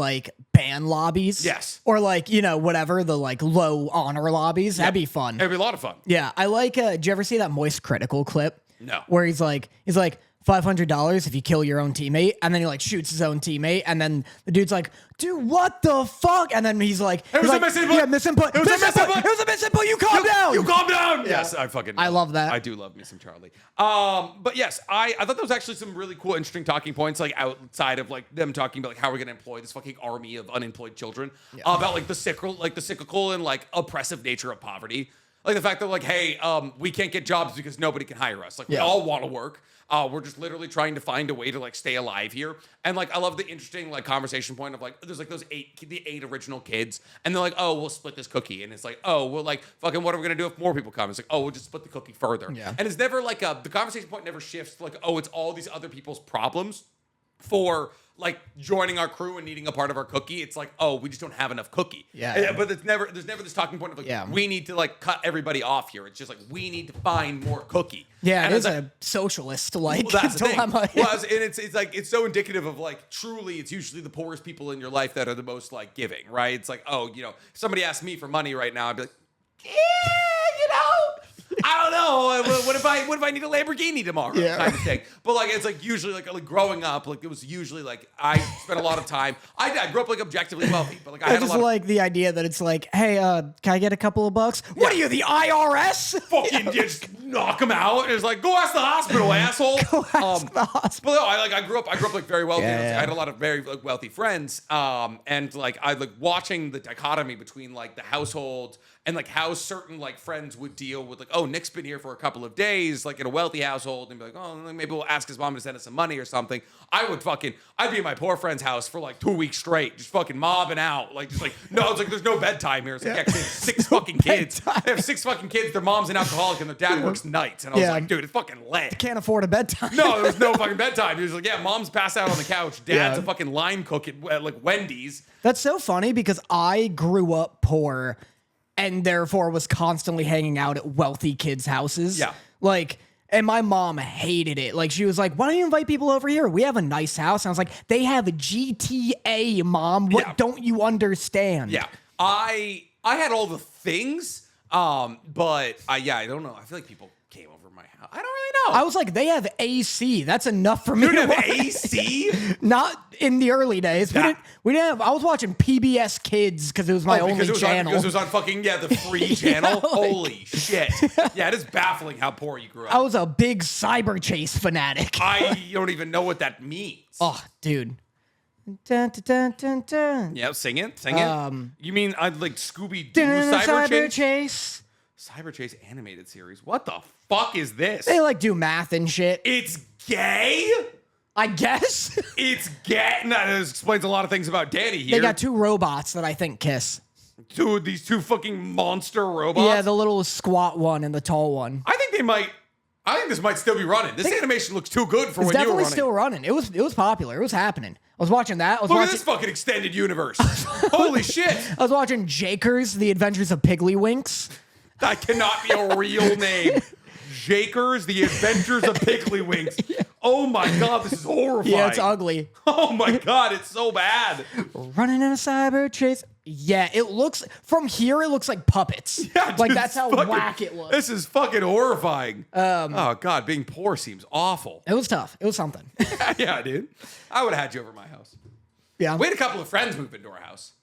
ban lobbies. Yes. Or whatever, the low honor lobbies. That'd be fun. It'd be a lot of fun. Yeah. I did you ever see that Moist Critical clip? No. Where he's like $500 if you kill your own teammate, and then he shoots his own teammate, and then the dude's like, dude, what the fuck? And then he's like, it was a misinput. Yeah, misinput. It was a misinput. You calm down. You calm down. Yeah. Yes, I love that. I do love me some Charlie. But yes, I thought there was actually some really cool, interesting talking points, outside of them talking about how we're gonna employ this fucking army of unemployed children, about the cyclical and oppressive nature of poverty. The fact that hey, we can't get jobs because nobody can hire us. We all want to work. We're just literally trying to find a way to stay alive here. And I love the interesting conversation point of there's those eight original kids, and they're like, oh, we'll split this cookie, and it's oh, well, fucking what are we gonna do if more people come? It's oh, we'll just split the cookie further. Yeah. And it's never the conversation point never shifts oh, it's all these other people's problems for joining our crew and needing a part of our cookie. It's oh, we just don't have enough cookie. Yeah. But there's never this talking point of we need to cut everybody off here. It's just we need to find more cookie. Yeah, and it is a socialist that's the dilemma. Thing. Well, and it's so indicative of truly it's usually the poorest people in your life that are the most giving, right? It's oh, if somebody asks me for money right now, I'd be I don't know. What if I need a Lamborghini tomorrow? Yeah. Kind of thing. But it's usually growing up. It was usually I spent a lot of time. I grew up objectively wealthy, but I had just a lot of, the idea that it's hey, can I get a couple of bucks? Yeah. What are you, the IRS? Fucking just knock them out. It's go ask the hospital, asshole. Go ask the hospital. But no, I grew up very wealthy. Yeah. I had a lot of very wealthy friends. And I watching the dichotomy between the household and how certain friends would deal with oh, Nick Nick's been here for a couple of days, like in a wealthy household, and be like, oh, maybe we'll ask his mom to send us some money or something. I'd be at my poor friend's house for like 2 weeks straight, just fucking mobbing out. Like, just like, no, it's like, there's no bedtime here. It's like, yeah, 'cause they have 6 fucking kids. They have 6 fucking kids. Their mom's an alcoholic and their dad works nights. And I was like, dude, it's fucking lit. Can't afford a bedtime. No, there was no fucking bedtime. He was like, yeah, mom's passed out on the couch. Dad's a fucking line cook at like Wendy's. That's so funny because I grew up poor and therefore was constantly hanging out at wealthy kids' houses. Yeah. Like, and my mom hated it. Like, she was like, why don't you invite people over here? We have a nice house. And I was like, they have a GTA, Mom. What don't you understand? Yeah. I had all the things, but I don't know. I feel like people came over my house. I don't really know. I was like, they have AC. That's enough for me. You didn't have AC? Not in the early days. We didn't have, I was watching PBS Kids because it was my only channel. Because it was on fucking, the free channel? Holy shit. Yeah, it is baffling how poor you grew up. I was a big Cyber Chase fanatic. I don't even know what that means. Oh, dude. Dun, dun, dun, dun. Yeah, sing it. You mean like Scooby-Doo Cyber Chase? Cyber Chase animated series. What the fuck is this? They like do math and shit. It's gay? I guess. It's gay. That explains a lot of things about Danny here. They got 2 robots that I think kiss. Dude, these 2 fucking monster robots? Yeah, the little squat one and the tall one. I think this might still be running. This animation looks too good for when you were running. It's definitely still running. It was popular. It was happening. I was watching that. Look at this fucking extended universe. Holy shit. I was watching Jakers, The Adventures of Piggly-Winks. That cannot be a real name. Jakers, The Adventures of Piggly-Winks. Oh my god, this is horrifying. Yeah, it's ugly. Oh my god, it's so bad. Running in a cyber chase. Yeah, it looks, from here, it looks like puppets. Yeah, like dude, that's how whack it looks. This is fucking horrifying. Oh god, being poor seems awful. It was tough. It was something. Yeah, dude. I would have had you over my house. Yeah. We had a couple of friends move into our house.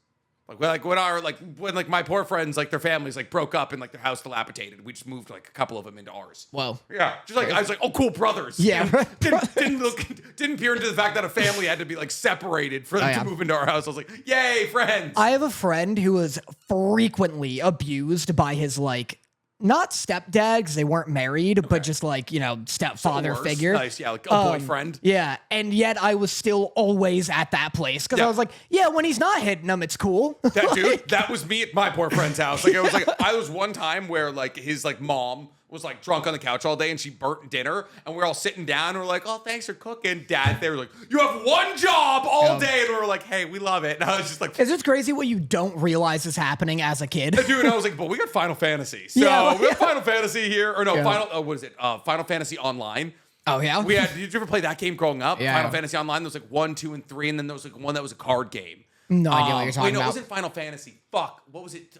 When my poor friends, like their families like broke up and like their house dilapidated, we just moved like a couple of them into ours. Whoa. Yeah. Just like I was like, oh cool, brothers. Yeah. Didn't peer into the fact that a family had to be like separated for them to move into our house. I was like, yay, friends. I have a friend who was frequently abused by his like not stepdads, they weren't married, but just like, stepfather figure. Nice, yeah, like a boyfriend. Yeah, and yet I was still always at that place because I was like, yeah, when he's not hitting them, it's cool. That was me at my poor friend's house. Like I was one time where like his like mom was like drunk on the couch all day and she burnt dinner and we're all sitting down and we're like, oh, thanks for cooking, Dad. They were like, you have one job all day. And we were like, hey, we love it. And I was just like, is it crazy what you don't realize is happening as a kid? Dude, I was like, but we got Final Fantasy. So we have Final Fantasy here. Or no, Final Fantasy Online. Oh, yeah? Did you ever play that game growing up? Yeah. Final Fantasy Online, there was like 1, 2, and 3, and then there was like one that was a card game. No idea what you're talking about. It wasn't Final Fantasy. Fuck. What was it?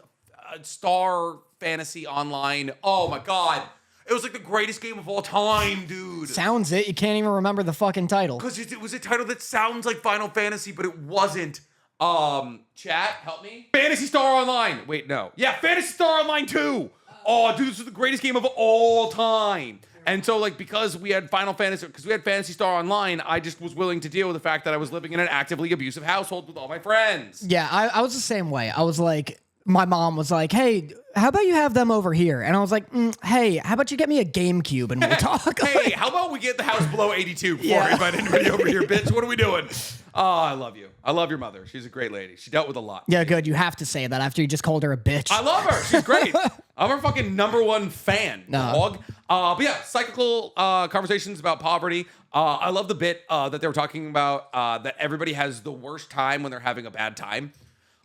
Star Fantasy Online. Oh my god. It was like the greatest game of all time, dude. Sounds it. You can't even remember the fucking title. Because it was a title that sounds like Final Fantasy, but it wasn't. Chat, help me. Phantasy Star Online. Wait, no. Yeah, Phantasy Star Online 2. Oh, dude, this was the greatest game of all time. And so, like, because we had Phantasy Star Online, I just was willing to deal with the fact that I was living in an actively abusive household with all my friends. Yeah, I was the same way. I was like, my mom was like, hey, how about you have them over here? And I was like, hey, how about you get me a GameCube and we'll talk? Hey, how about we get the house below 82 before I invite anybody over here, bitch? What are we doing? Oh, I love you. I love your mother. She's a great lady. She dealt with a lot. Yeah, good. You have to say that after you just called her a bitch. I love her. She's great. I'm her fucking #1 fan, dog. But yeah, cyclical conversations about poverty. I love the bit that they were talking about that everybody has the worst time when they're having a bad time.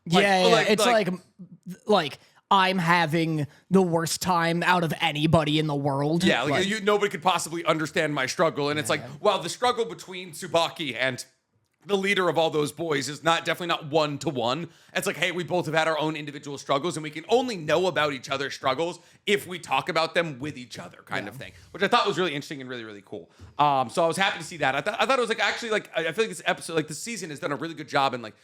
It's like I'm having the worst time out of anybody in the world. Yeah, nobody could possibly understand my struggle. And it's like, well, the struggle between Tsubaki and the leader of all those boys is definitely not one-to-one. It's like, hey, we both have had our own individual struggles, and we can only know about each other's struggles if we talk about them with each other, kind of thing, which I thought was really interesting and really, really cool. So I was happy to see that. I thought it was like actually like I feel like this episode, like this season, has done a really good job in like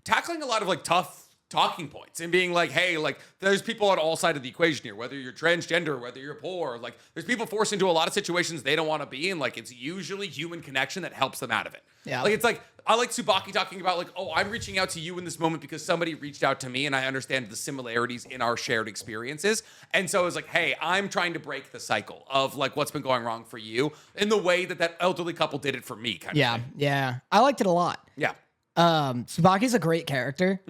tackling a lot of like tough talking points and being like, hey, like there's people on all sides of the equation here, whether you're transgender, whether you're poor, like there's people forced into a lot of situations they don't want to be in. Like it's usually human connection that helps them out of it. Yeah. Like it's like, I like Tsubaki talking about like, oh, I'm reaching out to you in this moment because somebody reached out to me and I understand the similarities in our shared experiences. And so it's like, hey, I'm trying to break the cycle of like what's been going wrong for you in the way that elderly couple did it for me. Kind of thing. Yeah. I liked it a lot. Yeah. Tsubaki's a great character.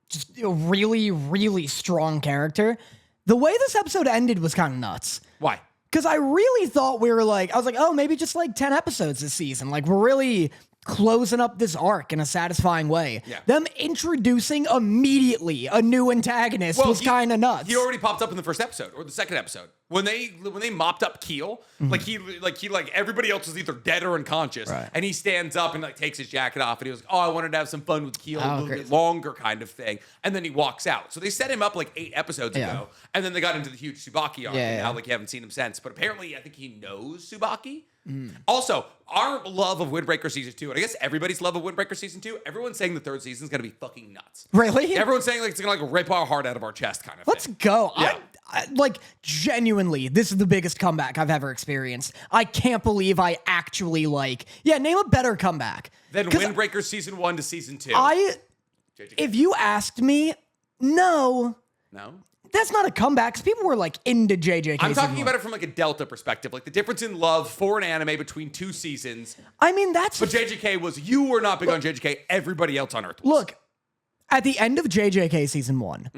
Just a really, really strong character. The way this episode ended was kind of nuts. Why? Because I really thought we were like, I was like, oh, maybe just like 10 episodes this season. Like, we're really closing up this arc in a satisfying way. Yeah. Them introducing immediately a new antagonist was kind of nuts. He already popped up in the first episode or the second episode. When they mopped up Keel, like everybody else was either dead or unconscious, Right. and he stands up and like takes his jacket off and he was like, "Oh, I wanted to have some fun with Keel, a little crazy. bit longer," kind of thing. And then he walks out. So they set him up like 8 episodes ago, and then they got into the huge Tsubaki arc. And now like you haven't seen him since, but apparently I think he knows Tsubaki. Also, our love of Windbreaker season 2, and I guess everybody's love of Windbreaker season 2, everyone's saying the third season is gonna be fucking nuts. Really? Everyone's saying like it's gonna like rip our heart out of our chest, kind of. Let's thing. go. Yeah. I, like, genuinely, this is the biggest comeback I've ever experienced. I can't believe I actually, like, name a better comeback. Then Windbreaker season 1 to season 2. If you asked me, no, that's not a comeback, because people were, like, into JJK. I'm talking about it from, like, a Delta perspective. Like, the difference in love for an anime between 2 seasons. I mean, that's... But JJK was... You were not big on JJK. Everybody else on Earth was. Look, at the end of JJK season 1,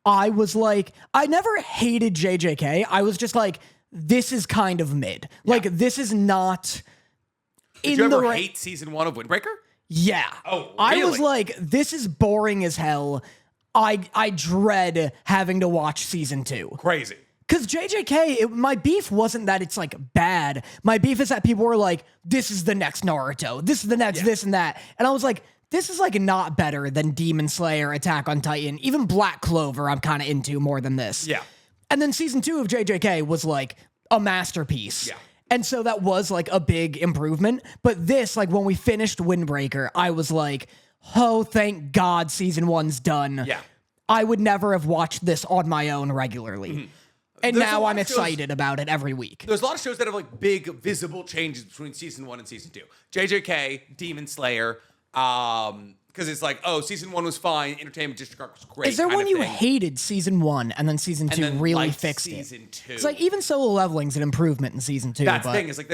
I was like... I never hated JJK. I was just like, this is kind of mid. Like, this is not... Did you ever hate season 1 of Windbreaker? Yeah. Oh, really? I was like, this is boring as hell. I dread having to watch season 2. Crazy. Because JJK, my beef wasn't that it's like bad. My beef is that people were like, this is the next Naruto. This is the next this and that. And I was like, this is like not better than Demon Slayer, Attack on Titan. Even Black Clover I'm kind of into more than this. Yeah. And then season 2 of JJK was like a masterpiece. Yeah. And so that was like a big improvement. But this, like when we finished Windbreaker, I was like, oh, thank God season 1's done. Yeah. I would never have watched this on my own regularly. And There's now I'm excited about it every week. There's a lot of shows that have like big visible changes between season 1 and season 2. JJK, Demon Slayer, because it's like, oh, season 1 was fine, Entertainment District Arc was great. Is there one you hated season 1 and then season 2 then really liked fixed season it? 2? It's like even Solo Leveling's an improvement in season 2. That's the thing. Is like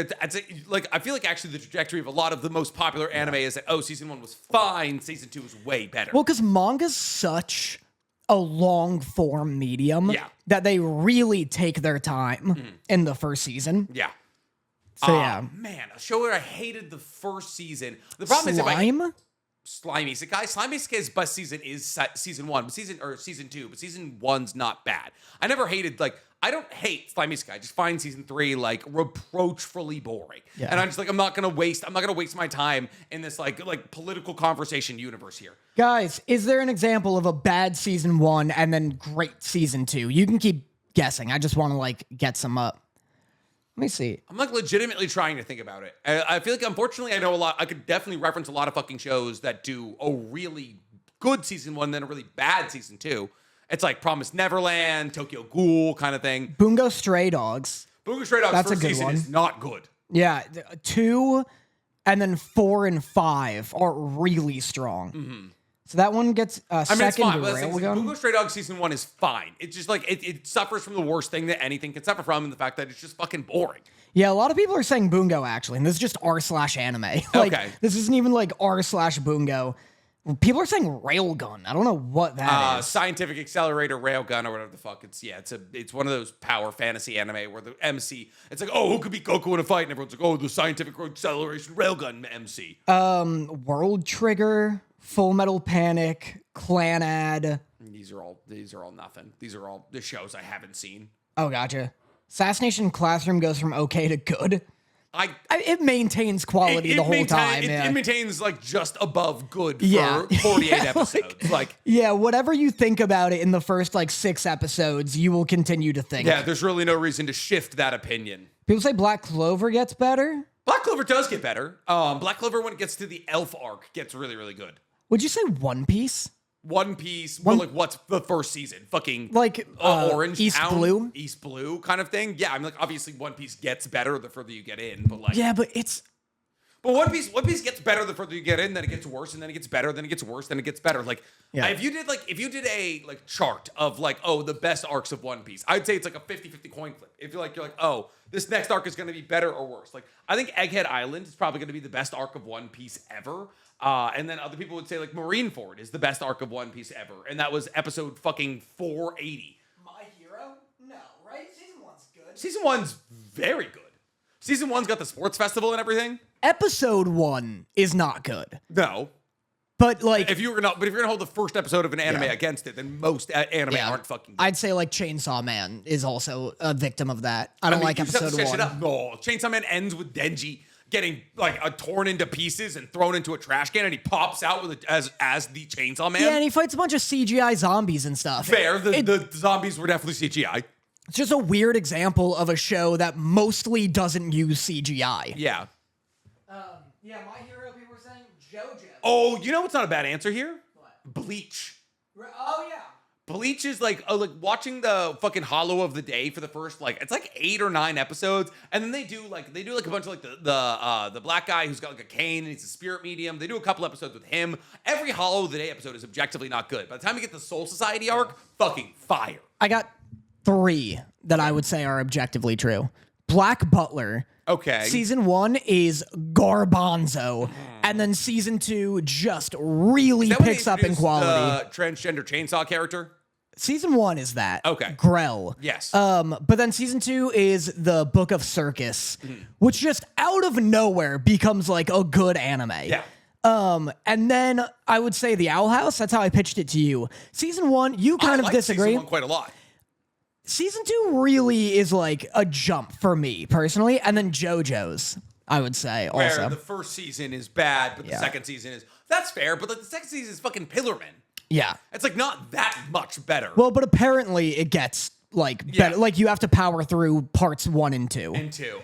like I feel like actually the trajectory of a lot of the most popular anime is that season 1 was fine, season 2 was way better. Well, because manga's such a long form medium that they really take their time in the first season. Yeah. So yeah. Man, a show where I hated the first season. The problem Slime? is Slimy Isekai. Slimy Isekai's best season is season 1, but season 2, but season 1's not bad. I never hated I don't hate Slimy Isekai. I just find season 3 like reproachfully boring. Yeah. And I'm just like I'm not gonna waste my time in this like political conversation universe here. Guys, is there an example of a bad season 1 and then great season 2? You can keep guessing. I just want to like get some up. Let me see. I'm like legitimately trying to think about it. I feel like unfortunately I know a lot. I could definitely reference a lot of fucking shows that do a really good season 1, then a really bad season 2. It's like Promised Neverland, Tokyo Ghoul kind of thing. Bungo Stray Dogs. Bungo Stray Dogs' That's first a good season one. is not good. Yeah, 2 and then 4 and 5 are really strong. So that one gets second it's fine. to But Railgun. Bungo Stray Dogs season 1 is fine. It's just like it suffers from the worst thing that anything can suffer from, and the fact that it's just fucking boring. Yeah, a lot of people are saying Bungo actually, and this is just r/anime. Like, Okay. This isn't even like r/Bungo. People are saying Railgun. I don't know what that is. Scientific Accelerator Railgun or whatever the fuck. It's one of those power fantasy anime where the MC, it's like, oh, who could beat Goku in a fight? And everyone's like, oh, the Scientific Acceleration Railgun MC. World Trigger, Full Metal Panic, Clanad. These are all nothing. These are all the shows I haven't seen. Oh, gotcha. Assassination Classroom goes from okay to good. It maintains quality the whole time. It maintains like just above good for 48 episodes. Yeah, whatever you think about it in the first like 6 episodes, you will continue to think. Yeah, there's really no reason to shift that opinion. People say Black Clover gets better. Black Clover does get better. Black Clover, when it gets to the elf arc, gets really, really good. Would you say One Piece? One Piece, well, like what's the first season? Fucking like Orange East Town, Blue, East Blue kind of thing. Yeah, I mean, like obviously One Piece gets better the further you get in, but like yeah, but One Piece gets better the further you get in, then it gets worse, and then it gets better, then it gets worse, then it gets better. Like if you did a like chart of like the best arcs of One Piece, I'd say it's like a 50-50 coin flip. If you're like this next arc is going to be better or worse. Like I think Egghead Island is probably going to be the best arc of One Piece ever. And then other people would say like Marineford is the best arc of One Piece ever, and that was episode fucking 480. My Hero? No, right? Season 1's good. Season 1's very good. Season 1's got the sports festival and everything. Episode 1 is not good. No, but like if you're gonna hold the first episode of an anime against it, then most anime aren't fucking good. I'd say like Chainsaw Man is also a victim of that. I don't like episode 1. No, Chainsaw Man ends with Denji getting like torn into pieces and thrown into a trash can, and he pops out with as the Chainsaw Man. Yeah, and he fights a bunch of CGI zombies and stuff. Fair, the zombies were definitely CGI. It's just a weird example of a show that mostly doesn't use CGI. Yeah. Yeah, My Hero, people were saying JoJo. Oh, you know what's not a bad answer here? What? Bleach. Oh, yeah. Bleach is like watching the fucking Hollow of the Day for the first it's like 8 or 9 episodes, and then they do like a bunch of like the black guy who's got like a cane and he's a spirit medium. They do a couple episodes with him. Every Hollow of the Day episode is objectively not good. By the time you get the Soul Society arc, fucking fire. I got 3 that I would say are objectively true. Black Butler. Okay. Season 1 is garbanzo, and then season 2 just really picks up in quality. The transgender chainsaw character. Season 1 is that. Okay. Grell. Yes. But then season 2 is the Book of Circus, which just out of nowhere becomes like a good anime. Yeah. And then I would say the Owl House. That's how I pitched it to you. Season 1, you kind of disagree. Season 1 quite a lot. Season 2 really is like a jump for me personally, and then JoJo's, I would say also. Where the first season is bad, but the second season is that's fair, but like the second season is fucking Pillarman. Yeah. It's like not that much better. Well, but apparently it gets like better. Like you have to power through parts 1 and 2.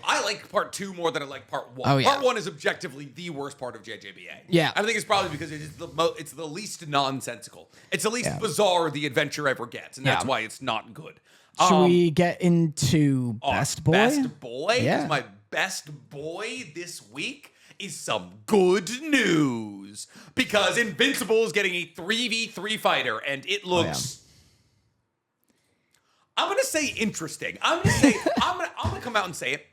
I like part 2 more than I like part 1. Oh, yeah. Part 1 is objectively the worst part of JJBA. Yeah. I think it's probably because it is it's the least nonsensical. It's the least bizarre the adventure ever gets, and that's why it's not good. Should we get into Best Boy? Best Boy? Yeah. 'Cause my best boy this week is some good news. Because Invincible is getting a 3v3 fighter, and it looks... I'm going to say interesting. I'm gonna come out and say it.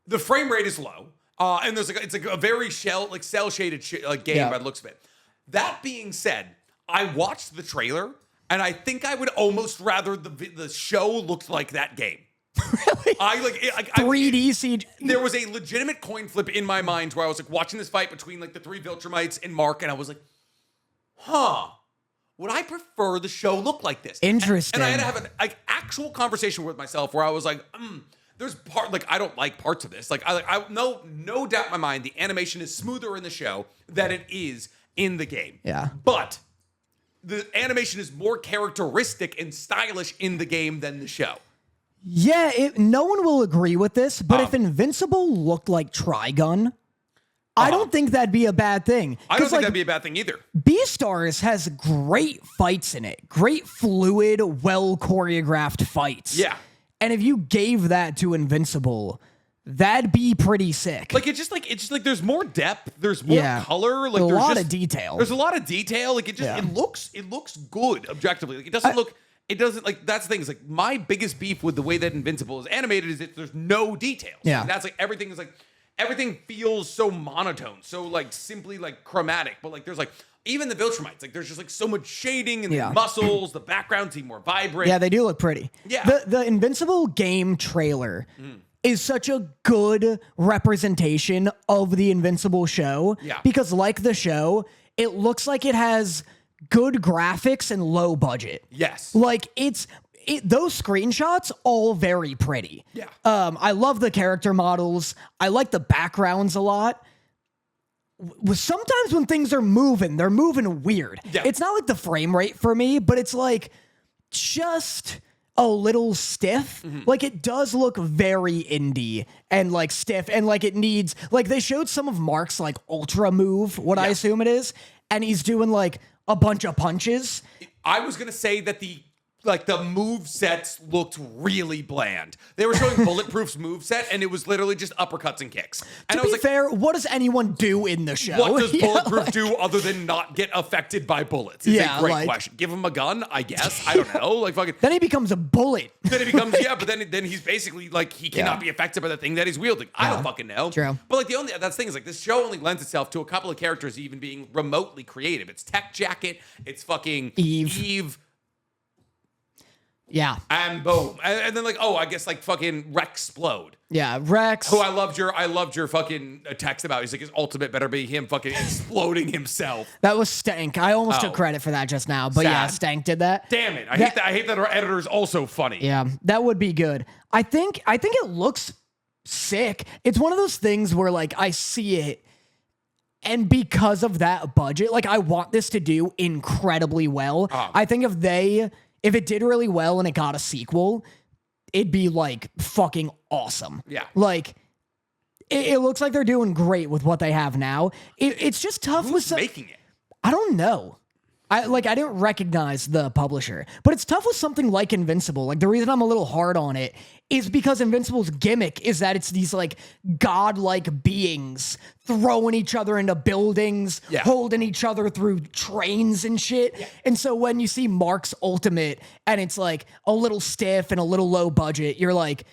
The frame rate is low. And it's like a very cel-shaded game by the looks of it. That being said, I watched the trailer, and I think I would almost rather the show looked like that game. Really? 3D CG. There was a legitimate coin flip in my mind where I was like watching this fight between like the 3 Viltrumites and Mark, and I was like, would I prefer the show look like this? Interesting. And I had to have an actual conversation with myself where I was like, there's I don't like parts of this. No doubt in my mind, the animation is smoother in the show than it is in the game. Yeah. But the animation is more characteristic and stylish in the game than the show. Yeah, no one will agree with this, but if Invincible looked like Trigun, I don't think that'd be a bad thing. I don't think that'd be a bad thing either. Beastars has great fights in it. Great fluid, well choreographed fights. Yeah. And if you gave that to Invincible, that'd be pretty sick. It's just like there's more depth, there's more color, like a there's lot just, of detail. There's a lot of detail. Like it looks good objectively. Like it doesn't like that's the thing. Is like my biggest beef with the way that Invincible is animated is that there's no details. Yeah. And that's like everything feels so monotone, so like simply like chromatic. But like there's like even the Viltrumites, like there's just like so much shading and the muscles, the background seem more vibrant. Yeah, they do look pretty. Yeah. The Invincible game trailer is such a good representation of the Invincible show. Yeah. Because like the show, it looks like it has good graphics and low budget. Yes. Like those screenshots all very pretty. Yeah. I love the character models. I like the backgrounds a lot. Sometimes when things are moving, they're moving weird. Yeah. It's not like the frame rate for me, but it's like just a little stiff. Like it does look very indie and like stiff, and like it needs like they showed some of Mark's like ultra move, what I assume it is, and he's doing like a bunch of punches. I was gonna say that the move sets looked really bland. They were showing Bulletproof's move set, and it was literally just uppercuts and kicks. And To be fair, what does anyone do in the show? what does Bulletproof do other than not get affected by bullets? It's a great like, question. Give him a gun, I guess. I don't know. Like fucking. Then he becomes a bullet. Then it becomes but then he's basically like he cannot be affected by the thing that he's wielding. I don't fucking know. True. But like that's the thing is like this show only lends itself to a couple of characters even being remotely creative. It's Tech Jacket. It's fucking Eve. Yeah. And boom. And then I guess fucking Rexplode. Yeah, Rex. Who I loved your fucking text about. He's like his ultimate better be him fucking exploding himself. That was Stank. I almost took credit for that just now. But yeah, Stank did that. Damn it. I hate that our editor's also funny. Yeah, that would be good. I think it looks sick. It's one of those things where I see it, and because of that budget, I want this to do incredibly well. I think if it did really well and it got a sequel, it'd be fucking awesome. Yeah. It looks like they're doing great with what they have now. It's just tough Who's making it? I don't know. I didn't recognize the publisher, but it's tough with something like Invincible. The reason I'm a little hard on it is because Invincible's gimmick is that it's these godlike beings throwing each other into buildings, holding each other through trains and shit. Yeah. And so when you see Mark's ultimate and it's a little stiff and a little low budget, you're like,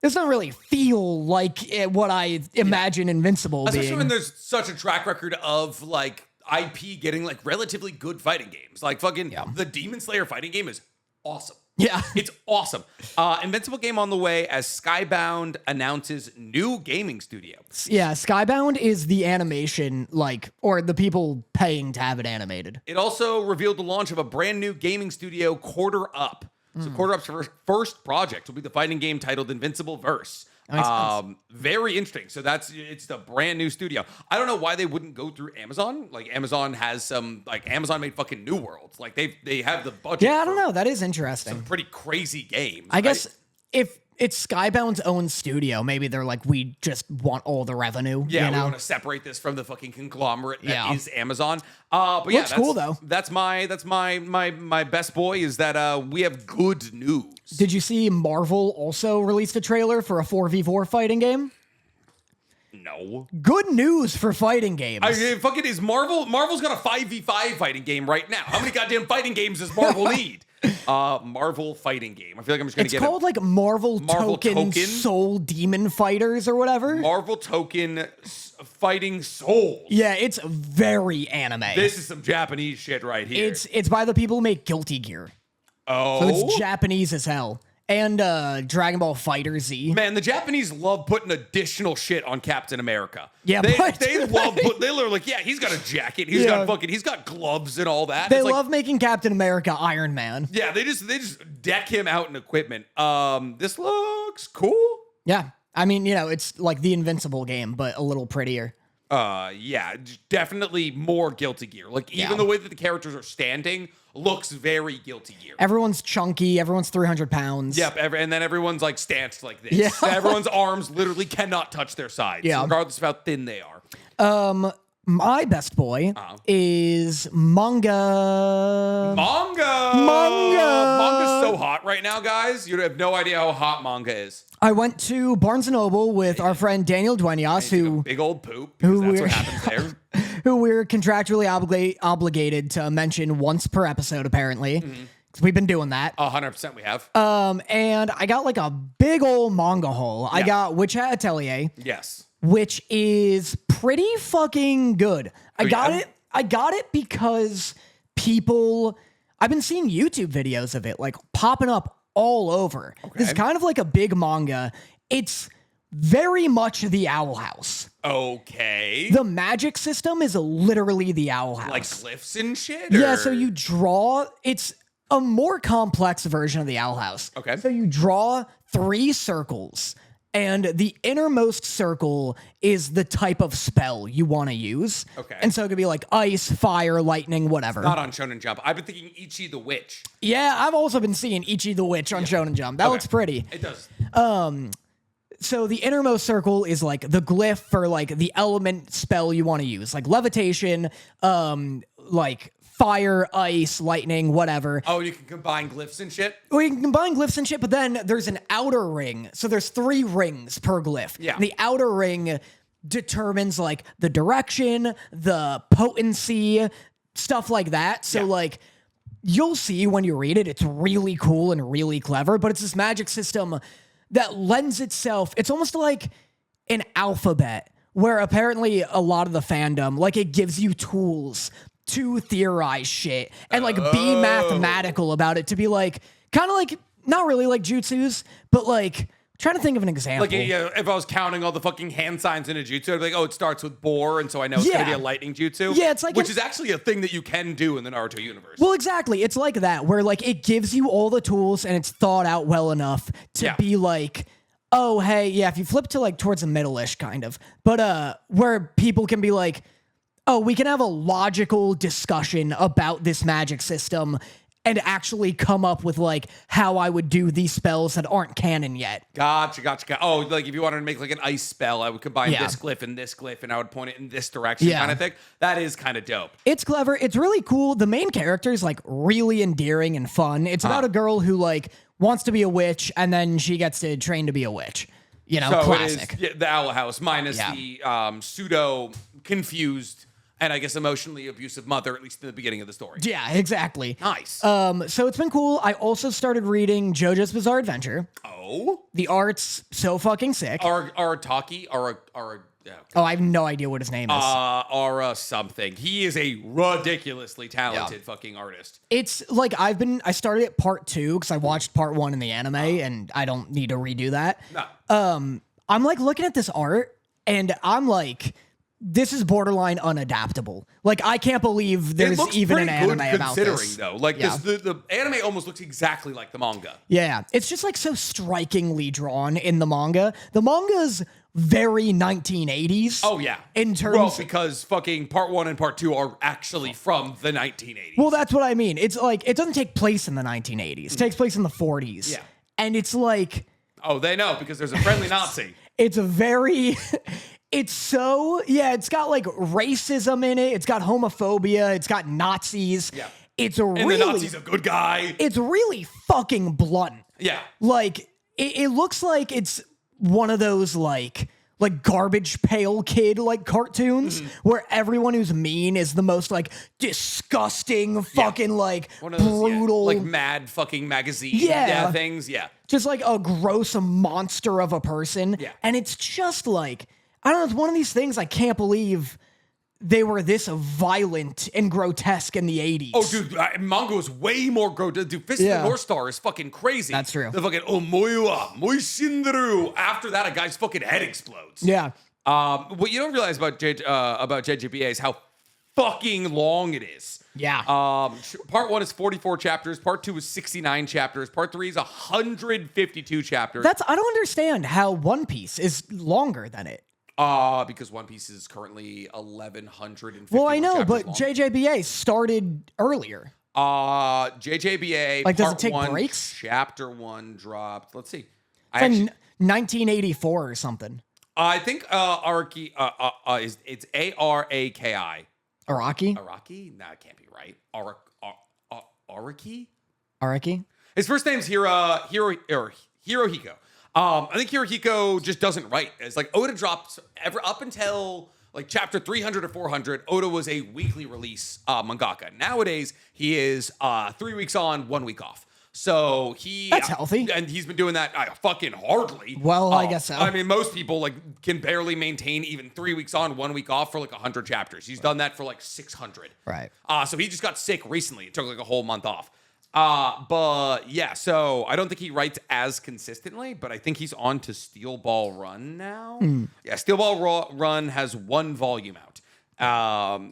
this doesn't really feel like what I imagine Invincible being. Especially when there's such a track record of IP getting relatively good fighting games. The Demon Slayer fighting game is awesome. Yeah. It's awesome. Invincible game on the way as Skybound announces new gaming studio. Yeah, Skybound is the animation, or the people paying to have it animated. It also revealed the launch of a brand new gaming studio, Quarter Up. So Quarter Up's first project will be the fighting game titled Invincible Verse. Very interesting. So it's the brand new studio. I don't know why they wouldn't go through Amazon. Amazon has some Amazon made fucking New Worlds. They have the budget. Yeah, I don't know. That is interesting. Some pretty crazy games. I guess if it's Skybound's own studio, maybe they're we just want all the revenue. Yeah, you know? We want to separate this from the fucking conglomerate that is Amazon. But Looks cool though. That's my best boy is that we have good news. Did you see Marvel also released a trailer for a 4v4 fighting game? No. Good news for fighting games. Fucking is Marvel's got a 5v5 fighting game right now. How many goddamn fighting games does Marvel need? Marvel fighting game. I feel like I'm just gonna get it. It's called Marvel Token Soul Demon Fighters or whatever. Marvel Token Fighting Souls. Yeah, it's very anime. This is some Japanese shit right here. It's by the people who make Guilty Gear. Oh. So it's Japanese as hell. And Dragon Ball Fighter Z. Man, the Japanese love putting additional shit on Captain America. Yeah, they love they literally he's got a jacket, he's got gloves and all that. They love making Captain America Iron Man. Yeah, they just deck him out in equipment. This looks cool. Yeah. I mean, it's the Invincible game, but a little prettier. Yeah, definitely more Guilty Gear. Even the way that the characters are standing looks very Guilty Gear. Everyone's chunky. Everyone's 300 pounds. Yep, and then everyone's stanced like this. Yeah. Everyone's arms literally cannot touch their sides, regardless of how thin they are. My best boy is manga. Manga's so hot right now, guys. You have no idea how hot manga is. I went to Barnes & Noble with our friend Daniel Duenas, who... big old poop, because that's what happens there. Who we're contractually obligated to mention once per episode, apparently. Because we've been doing that. 100% we have. And I got a big old manga haul. Yeah. I got Witch Hat Atelier. Yes. Which is pretty fucking good. I got it because I've been seeing YouTube videos of it, popping up all over. Okay. This is kind of a big manga. It's very much the Owl House. Okay. The magic system is literally the Owl House. Glyphs and shit? Yeah, so you draw... It's a more complex version of the Owl House. Okay. So you draw 3 circles, and the innermost circle is the type of spell you want to use. Okay. And so it could be ice, fire, lightning, whatever. Not on Shonen Jump. I've been thinking Ichi the Witch. Yeah, I've also been seeing Ichi the Witch on Shonen Jump. That looks pretty. It does. So the innermost circle is the glyph for the element spell you want to use, levitation, fire, ice, lightning, whatever. Oh, you can combine glyphs and shit? Well, you can combine glyphs and shit, but then there's an outer ring. So there's 3 rings per glyph. Yeah. And the outer ring determines like the direction, the potency, stuff like that. So like you'll see when you read it, it's really cool and really clever, but it's this magic system that lends itself, it's almost like an alphabet where apparently a lot of the fandom, like it gives you tools to theorize shit and like be mathematical about it, to be like, kind of like, not really like jutsus, but like, trying to think of an example. Like, yeah, if I was counting all the fucking hand signs in a jutsu, I'd be like, oh, it starts with bore, and so I know it's going to be a lightning jutsu. Yeah, it's like... Which is actually a thing that you can do in the Naruto universe. Well, exactly. It's like that, where, like, it gives you all the tools, and it's thought out well enough to be like, oh, hey, yeah, if you flip to, like, towards the middle-ish, kind of. But, where people can be like, oh, we can have a logical discussion about this magic system and actually come up with, like, how I would do these spells that aren't canon yet. Gotcha. Oh, like, if you wanted to make, like, an ice spell, I would combine this glyph, and I would point it in this direction kind of thing. That is kind of dope. It's clever. It's really cool. The main character is, like, really endearing and fun. It's about a girl who, like, wants to be a witch, and then she gets to train to be a witch. You know, so classic. It is, the Owl House minus the pseudo-confused and I guess emotionally abusive mother, at least in the beginning of the story. Yeah, exactly. Nice. So it's been cool. I also started reading JoJo's Bizarre Adventure. Oh? The art's so fucking sick. Arataki? Oh, I have no idea what his name is. Something. He is a ridiculously talented fucking artist. It's like I started at part 2 because I watched part 1 in the anime and I don't need to redo that. No. I'm like looking at this art and I'm like, this is borderline unadaptable. Like, I can't believe there's even an anime about this. Considering, though. Like, the anime almost looks exactly like the manga. Yeah. It's just, like, so strikingly drawn in the manga. The manga's very 1980s. Oh, yeah. In terms... Well, because fucking part 1 and part 2 are actually from the 1980s. Well, that's what I mean. It's, like, it doesn't take place in the 1980s. It takes place in the 40s. Yeah. And it's, like... Oh, they know, because there's a friendly Nazi. It's a very... It's so, it's got like racism in it. It's got homophobia. It's got Nazis. Yeah. It's really... And the Nazi's a good guy. It's really fucking blunt. Yeah. Like, it looks like it's one of those like Garbage Pail Kid like cartoons where everyone who's mean is the most like disgusting fucking like one of those, brutal... like Mad fucking magazine things. Yeah. Just like a gross monster of a person. Yeah. And it's just like... I don't know, it's one of these things I can't believe they were this violent and grotesque in the 80s. Oh, dude, manga was way more grotesque. Dude, Fist of the North Star is fucking crazy. That's true. The fucking, moishinderu. After that, a guy's fucking head explodes. Yeah. What you don't realize about JJBA is how fucking long it is. Yeah. Part 1 is 44 chapters. Part 2 is 69 chapters. Part 3 is 152 chapters. I don't understand how One Piece is longer than it. Because One Piece is currently 1,150. Well, I know, but long. JJBA started earlier. JJBA. Like, does it take breaks? Chapter 1 dropped. Let's see. It's like 1984 or something. I think Araki it's Araki. Araki? Araki? Nah, it can't be right. Araki? Araki? His first name's Hirohiko. I think Hirohiko just doesn't write. It's like Oda dropped up until like chapter 300 or 400. Oda was a weekly release mangaka. Nowadays, he is 3 weeks on, 1 week off. So that's healthy, and he's been doing that fucking hardly. Well, I guess so. I mean, most people like can barely maintain even 3 weeks on, 1 week off for like 100 chapters. He's done that for like 600. Right. So he just got sick recently. It took like a whole month off. But yeah, so I don't think he writes as consistently, but I think he's on to Steel Ball Run now. Yeah, Steel Ball Run has 1 volume out.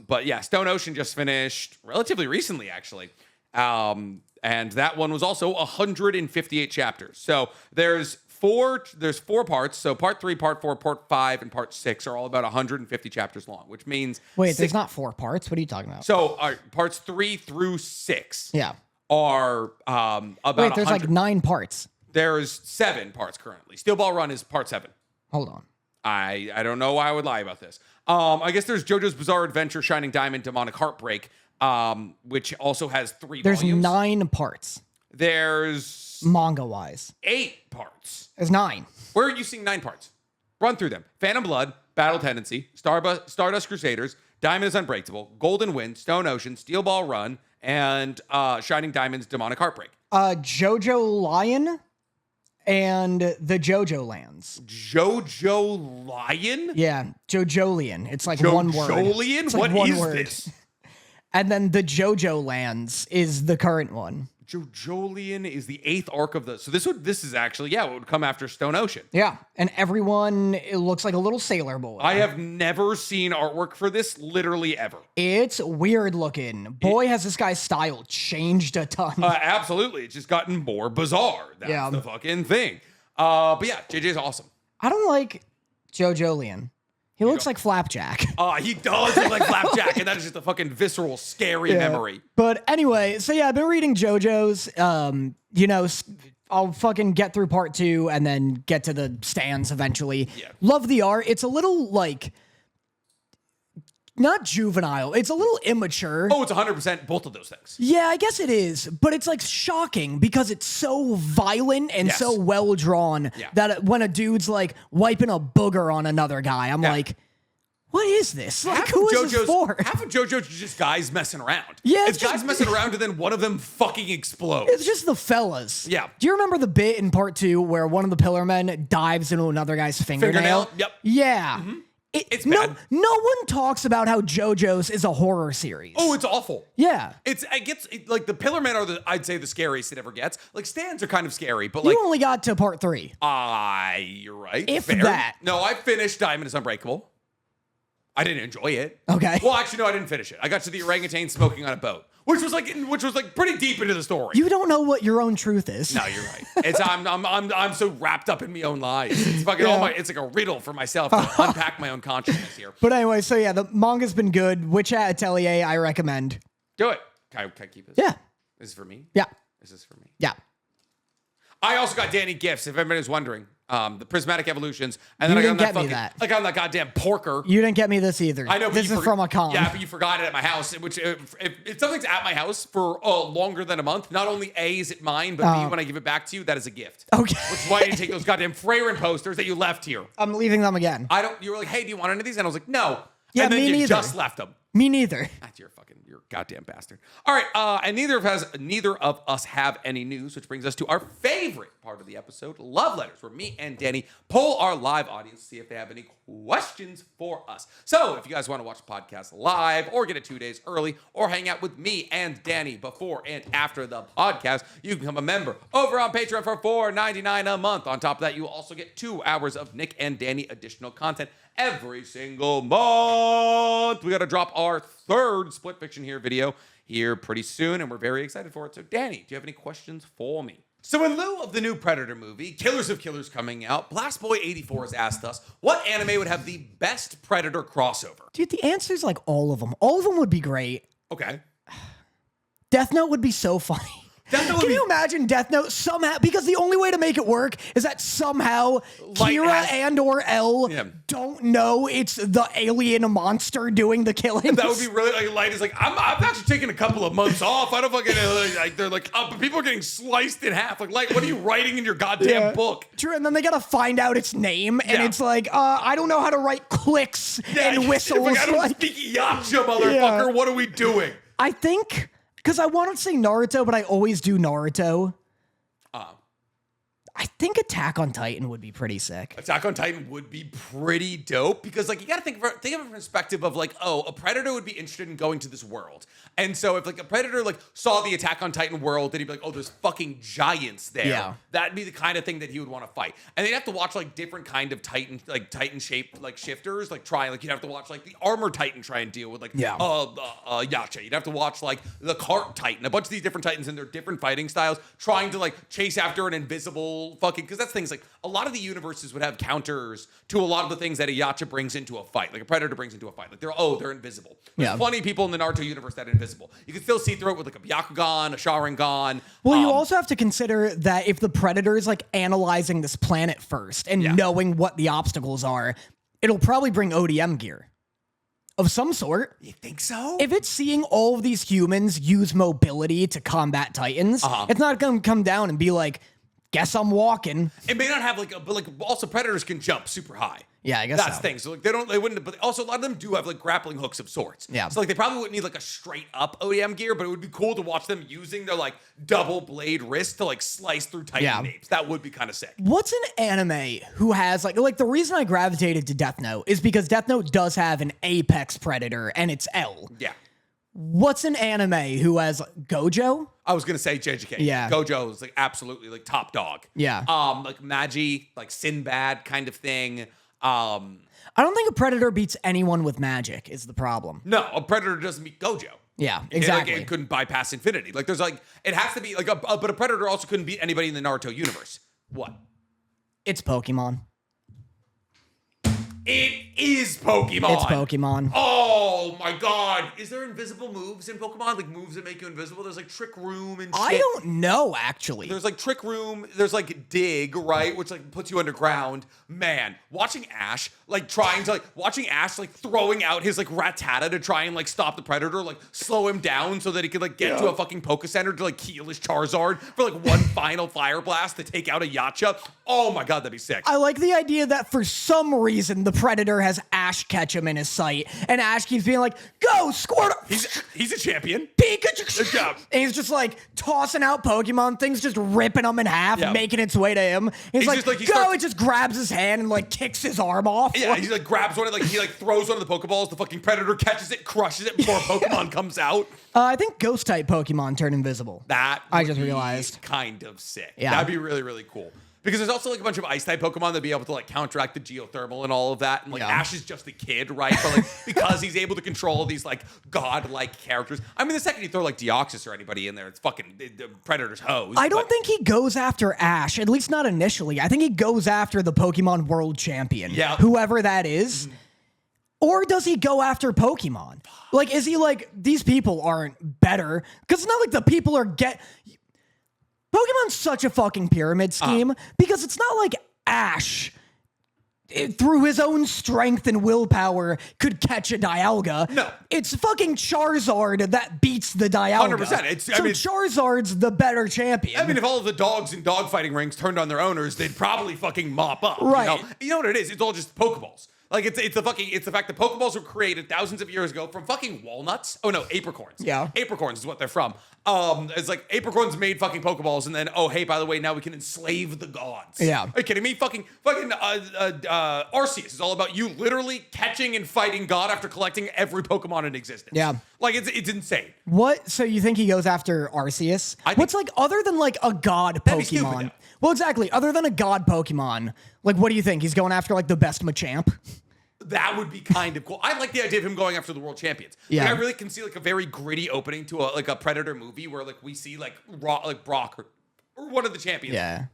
But yeah, Stone Ocean just finished relatively recently, actually. And that one was also 158 chapters. So there's 4 parts. So part 3, part 4, part 5, and part 6 are all about 150 chapters long, which means... Wait, there's not 4 parts? What are you talking about? So parts 3 through 6 are about... Wait, there's like 9 parts. There's 7 parts currently. Steel Ball Run is part 7. Hold on. I don't know why I would lie about this. I guess there's JoJo's Bizarre Adventure, Shining Diamond, Demonic Heartbreak, which also has 3 There's volumes. 9 parts. There's manga-wise. 8 parts. There's 9. Where are you seeing 9 parts? Run through them. Phantom Blood, Battle Tendency, Stardust Crusaders, Diamond is Unbreakable, Golden Wind, Stone Ocean, Steel Ball Run, and Shining Diamond's Demonic Heartbreak. Jojo Lion and the Jojo Lands. Jojo Lion? Yeah, Jojolian. It's like one word. Jojolian? It's like What one is word. this? And then the Jojo Lands is the current one. Jojolian is the 8th arc of the... So this is actually, what would come after Stone Ocean. Yeah, and everyone, it looks like a little sailor boy. I have never seen artwork for this, literally ever. It's weird looking. Boy, has this guy's style changed a ton. Absolutely. It's just gotten more bizarre. That's the fucking thing. But yeah, JJ's awesome. I don't like Jojolian. He looks like Flapjack. He does look like Flapjack, and that is just a fucking visceral, scary memory. But anyway, so yeah, I've been reading JoJo's. I'll fucking get through part 2 and then get to the stands eventually. Yeah. Love the art. It's a little like not juvenile. It's a little immature. Oh, it's 100% both of those things. Yeah, I guess it is, but it's like shocking because it's so violent and so well drawn that when a dude's like wiping a booger on another guy, I'm like, what is this? Like, who is this for? Half of JoJo's just guys messing around. Yeah, it's guys messing around and then one of them fucking explodes. It's just the fellas. Yeah. Do you remember the bit in part 2 where one of the pillar men dives into another guy's fingernail? Yep. Yeah. Mm-hmm. It's bad. No one talks about how JoJo's is a horror series. Oh, it's awful. Yeah. Like the Pillar Men are I'd say the scariest it ever gets. Like stands are kind of scary, but you only got to part 3. You're right. If Fair. that. No, I finished Diamond is Unbreakable. I didn't enjoy it. Okay. Well, actually, no, I didn't finish it. I got to the orangutan smoking on a boat, which was like pretty deep into the story. You don't know what your own truth is. No, you're right. It's I'm so wrapped up in my own lies. It's fucking it's like a riddle for myself to unpack my own consciousness here. But anyway, so yeah, the manga's been good. Witch at Atelier, I recommend. Do it. Can I keep this? Yeah. Is this for me? Yeah. Is this for me? Yeah. I also got Danny gifts, if anybody's wondering. The Prismatic Evolutions. And You then didn't I get got me that. I got that goddamn porker. You didn't get me this either. I know, but this is from a con. Yeah, but you forgot it at my house. Which if something's at my house for longer than a month, not only A, is it mine, but B, when I give it back to you, that is a gift. Okay. Which is why you didn't take those goddamn Freyrin posters that you left here. I'm leaving them again. You were like, hey, do you want any of these? And I was like, no. Yeah, and then me you neither. just left them. Me neither. You're a goddamn bastard. All right, and neither of us have any news, which brings us to our favorite part of the episode, Love Letters, where me and Danny poll our live audience to see if they have any questions for us. So if you guys want to watch the podcast live or get it 2 days early or hang out with me and Danny before and after the podcast, you can become a member over on Patreon for $4.99 a month. On top of that, you will also get 2 hours of Nick and Danny additional content every single month. We got to drop our 3rd Split Fiction Here video here pretty soon, and we're very excited for it. So, Danny, do you have any questions for me? So, in lieu of the new Predator movie, Killers of Killers coming out, BlastBoy84 has asked us, what anime would have the best Predator crossover? Dude, the answer is like all of them. All of them would be great. Okay. Death Note would be so funny. Can you imagine Death Note somehow? Because the only way to make it work is that somehow Kira and or L don't know it's the alien monster doing the killing. That would be really like Light is like, I'm actually taking a couple of months off. I don't fucking like. They're like, but people are getting sliced in half. Like, Light, what are you writing in your goddamn book? True, and then they gotta find out its name, and it's like, I don't know how to write clicks and whistles. Like, I don't speak Yacha, motherfucker. What are we doing? I think. Because I want to say Naruto, but I always do Naruto. I think Attack on Titan would be pretty sick. Attack on Titan would be pretty dope because, like, you got to think of it from a perspective of, like, a Predator would be interested in going to this world. And so if, like, a Predator, like, saw the Attack on Titan world, then he'd be like, oh, there's fucking giants there. Yeah. That'd be the kind of thing that he would want to fight. And they'd have to watch, like, different kind of Titan-shaped, like, shifters, like, you'd have to watch, like, the Armor Titan try and deal with, like, Yacha. You'd have to watch, like, the Cart Titan, a bunch of these different Titans and their different fighting styles, trying to, like, chase after an invisible fucking, because that's things like a lot of the universes would have counters to a lot of the things that a Yacha brings into a fight, like a Predator brings into a fight. Like they're invisible. There's plenty of people in the Naruto universe that are invisible. You can still see through it with like a Byakugan, a Sharingan. Well, you also have to consider that if the Predator is like analyzing this planet first and knowing what the obstacles are, it'll probably bring ODM gear. of some sort. You think so? If it's seeing all of these humans use mobility to combat Titans, it's not going to come down and be like, guess I'm walking. It may not have but also predators can jump super high. Yeah, I guess that's so. the thing. So like they wouldn't, but also a lot of them do have like grappling hooks of sorts. Yeah. So like they probably wouldn't need like a straight up ODM gear, but it would be cool to watch them using their like double blade wrist to like slice through Titan napes. That would be kind of sick. What's an anime who has like the reason I gravitated to Death Note is because Death Note does have an apex predator and it's L. Yeah. What's an anime who has Gojo? I was gonna say JJK. Yeah. Gojo is like absolutely like top dog. Yeah. Like Magi, like Sinbad kind of thing. I don't think a predator beats anyone with magic is the problem. No, a predator doesn't beat Gojo. Yeah, exactly. It couldn't bypass infinity. Like there's like it has to be like but a predator also couldn't beat anybody in the Naruto universe. What? It's Pokemon. It is Pokemon. It's Pokemon. Oh my god. Is there invisible moves in Pokemon? Like moves that make you invisible? There's like Trick Room and shit. I don't know, actually. There's like Trick Room, there's like Dig, right? Which like puts you underground. Man, watching Ash like throwing out his like Rattata to try and like stop the Predator, like slow him down so that he could like get to a fucking Poke Center to like heal his Charizard for like one final Fire Blast to take out a Yacha. Oh my god, that'd be sick. I like the idea that for some reason the Predator has Ash Ketchum in his sight, and Ash keeps being like, "Go, Squirtle!" He's a champion. Pikachu! Good job. And he's just like tossing out Pokemon things, just ripping them in half, making its way to him. He's like, just like- "Go!" It just grabs his hand and like kicks his arm off. Yeah, he like grabs one, he like throws one of the Pokeballs. The fucking Predator catches it, crushes it before Pokemon comes out. I think Ghost type Pokemon turn invisible. That I just would be realized. kind of sick. Yeah. That'd be really, really cool. Because there's also like a bunch of ice type Pokemon that'd be able to like counteract the geothermal and all of that. And like Ash is just a kid, right? But like because he's able to control these like godlike characters. I mean, the second you throw like Deoxys or anybody in there, it's fucking the Predator's hose. I don't think he goes after Ash, at least not initially. I think he goes after the Pokemon World Champion, whoever that is. Or does he go after Pokemon? Like, is he like, these people aren't better? Because it's not like the people are Pokemon's such a fucking pyramid scheme because it's not like Ash, through his own strength and willpower, could catch a Dialga. No. It's fucking Charizard that beats the Dialga. 100%. Charizard's the better champion. I mean, if all of the dogs in dogfighting rings turned on their owners, they'd probably fucking mop up. Right. You know what it is? It's all just Pokeballs. Like it's the fact that Pokeballs were created thousands of years ago from fucking walnuts. Oh no, apricorns. Yeah. Apricorns is what they're from. It's like apricorns made fucking Pokeballs, and then hey, by the way, now we can enslave the gods. Yeah. Are you kidding me? Arceus is all about you literally catching and fighting God after collecting every Pokemon in existence. Yeah. Like it's insane. What? So you think he goes after Arceus? What's like other than like a god That'd be stupid, Pokemon? though. Well, exactly. Other than a god Pokemon, like what do you think? He's going after like the best Machamp? That would be kind of cool. I like the idea of him going after the world champions. Yeah. Like, I really can see like a very gritty opening to a Predator movie where like we see like Brock or one of the champions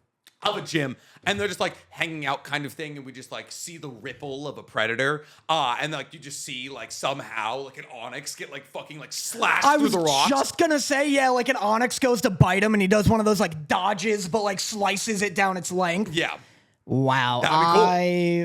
of a gym, and they're just like hanging out kind of thing, and we just like see the ripple of a Predator, and like you just see like somehow like an Onyx get like fucking like slashed through the rocks. I was just gonna say, like an Onyx goes to bite him, and he does one of those like dodges, but like slices it down its length. Yeah. Wow. That'd be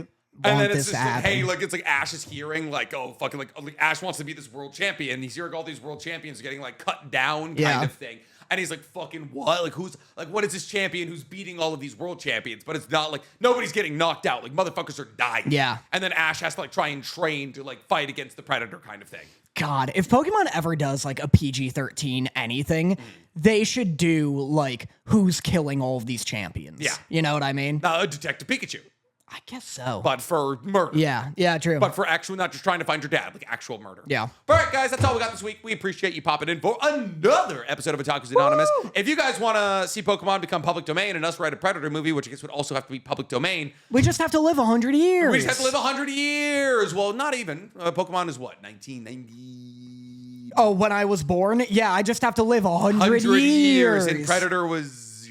cool. And then it's just like, hey, like it's like Ash is hearing like, oh fucking like Ash wants to be this world champion. He's hearing all these world champions getting like cut down kind of thing. And he's like, fucking what? Like what is this champion who's beating all of these world champions? But it's not like nobody's getting knocked out. Like motherfuckers are dying. Yeah. And then Ash has to like try and train to like fight against the Predator kind of thing. God, if Pokemon ever does like a PG-13 anything, they should do like who's killing all of these champions. Yeah. You know what I mean? Detective Pikachu. I guess so. But for murder. Yeah, true. But for actual, not just trying to find your dad, like actual murder. Yeah. All right, guys, that's all we got this week. We appreciate you popping in for another episode of Otakus Anonymous. Woo! If you guys want to see Pokemon become public domain and us write a Predator movie, which I guess would also have to be public domain. We just have to live 100 years. We just have to live 100 years. Well, not even. Pokemon is what, 1990? Oh, when I was born? Yeah, I just have to live 100 years. And Predator was...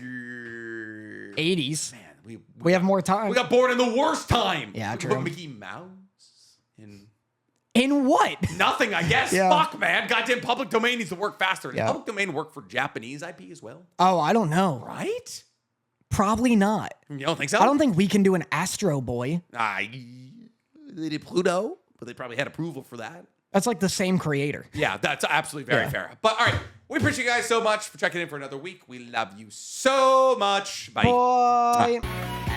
80s. Man, we have more time. We got born in the worst time. Yeah, We true. put Mickey Mouse in... In what? Nothing, I guess. Yeah. Fuck, man. Goddamn public domain needs to work faster. Does Yeah. public domain work for Japanese IP as well? Oh, I don't know. Right? Probably not. You don't think so? I don't think we can do an Astro Boy. They did Pluto, but they probably had approval for that. That's like the same creator. Yeah, that's absolutely very fair. But all right, we appreciate you guys so much for checking in for another week. We love you so much. Bye. Bye.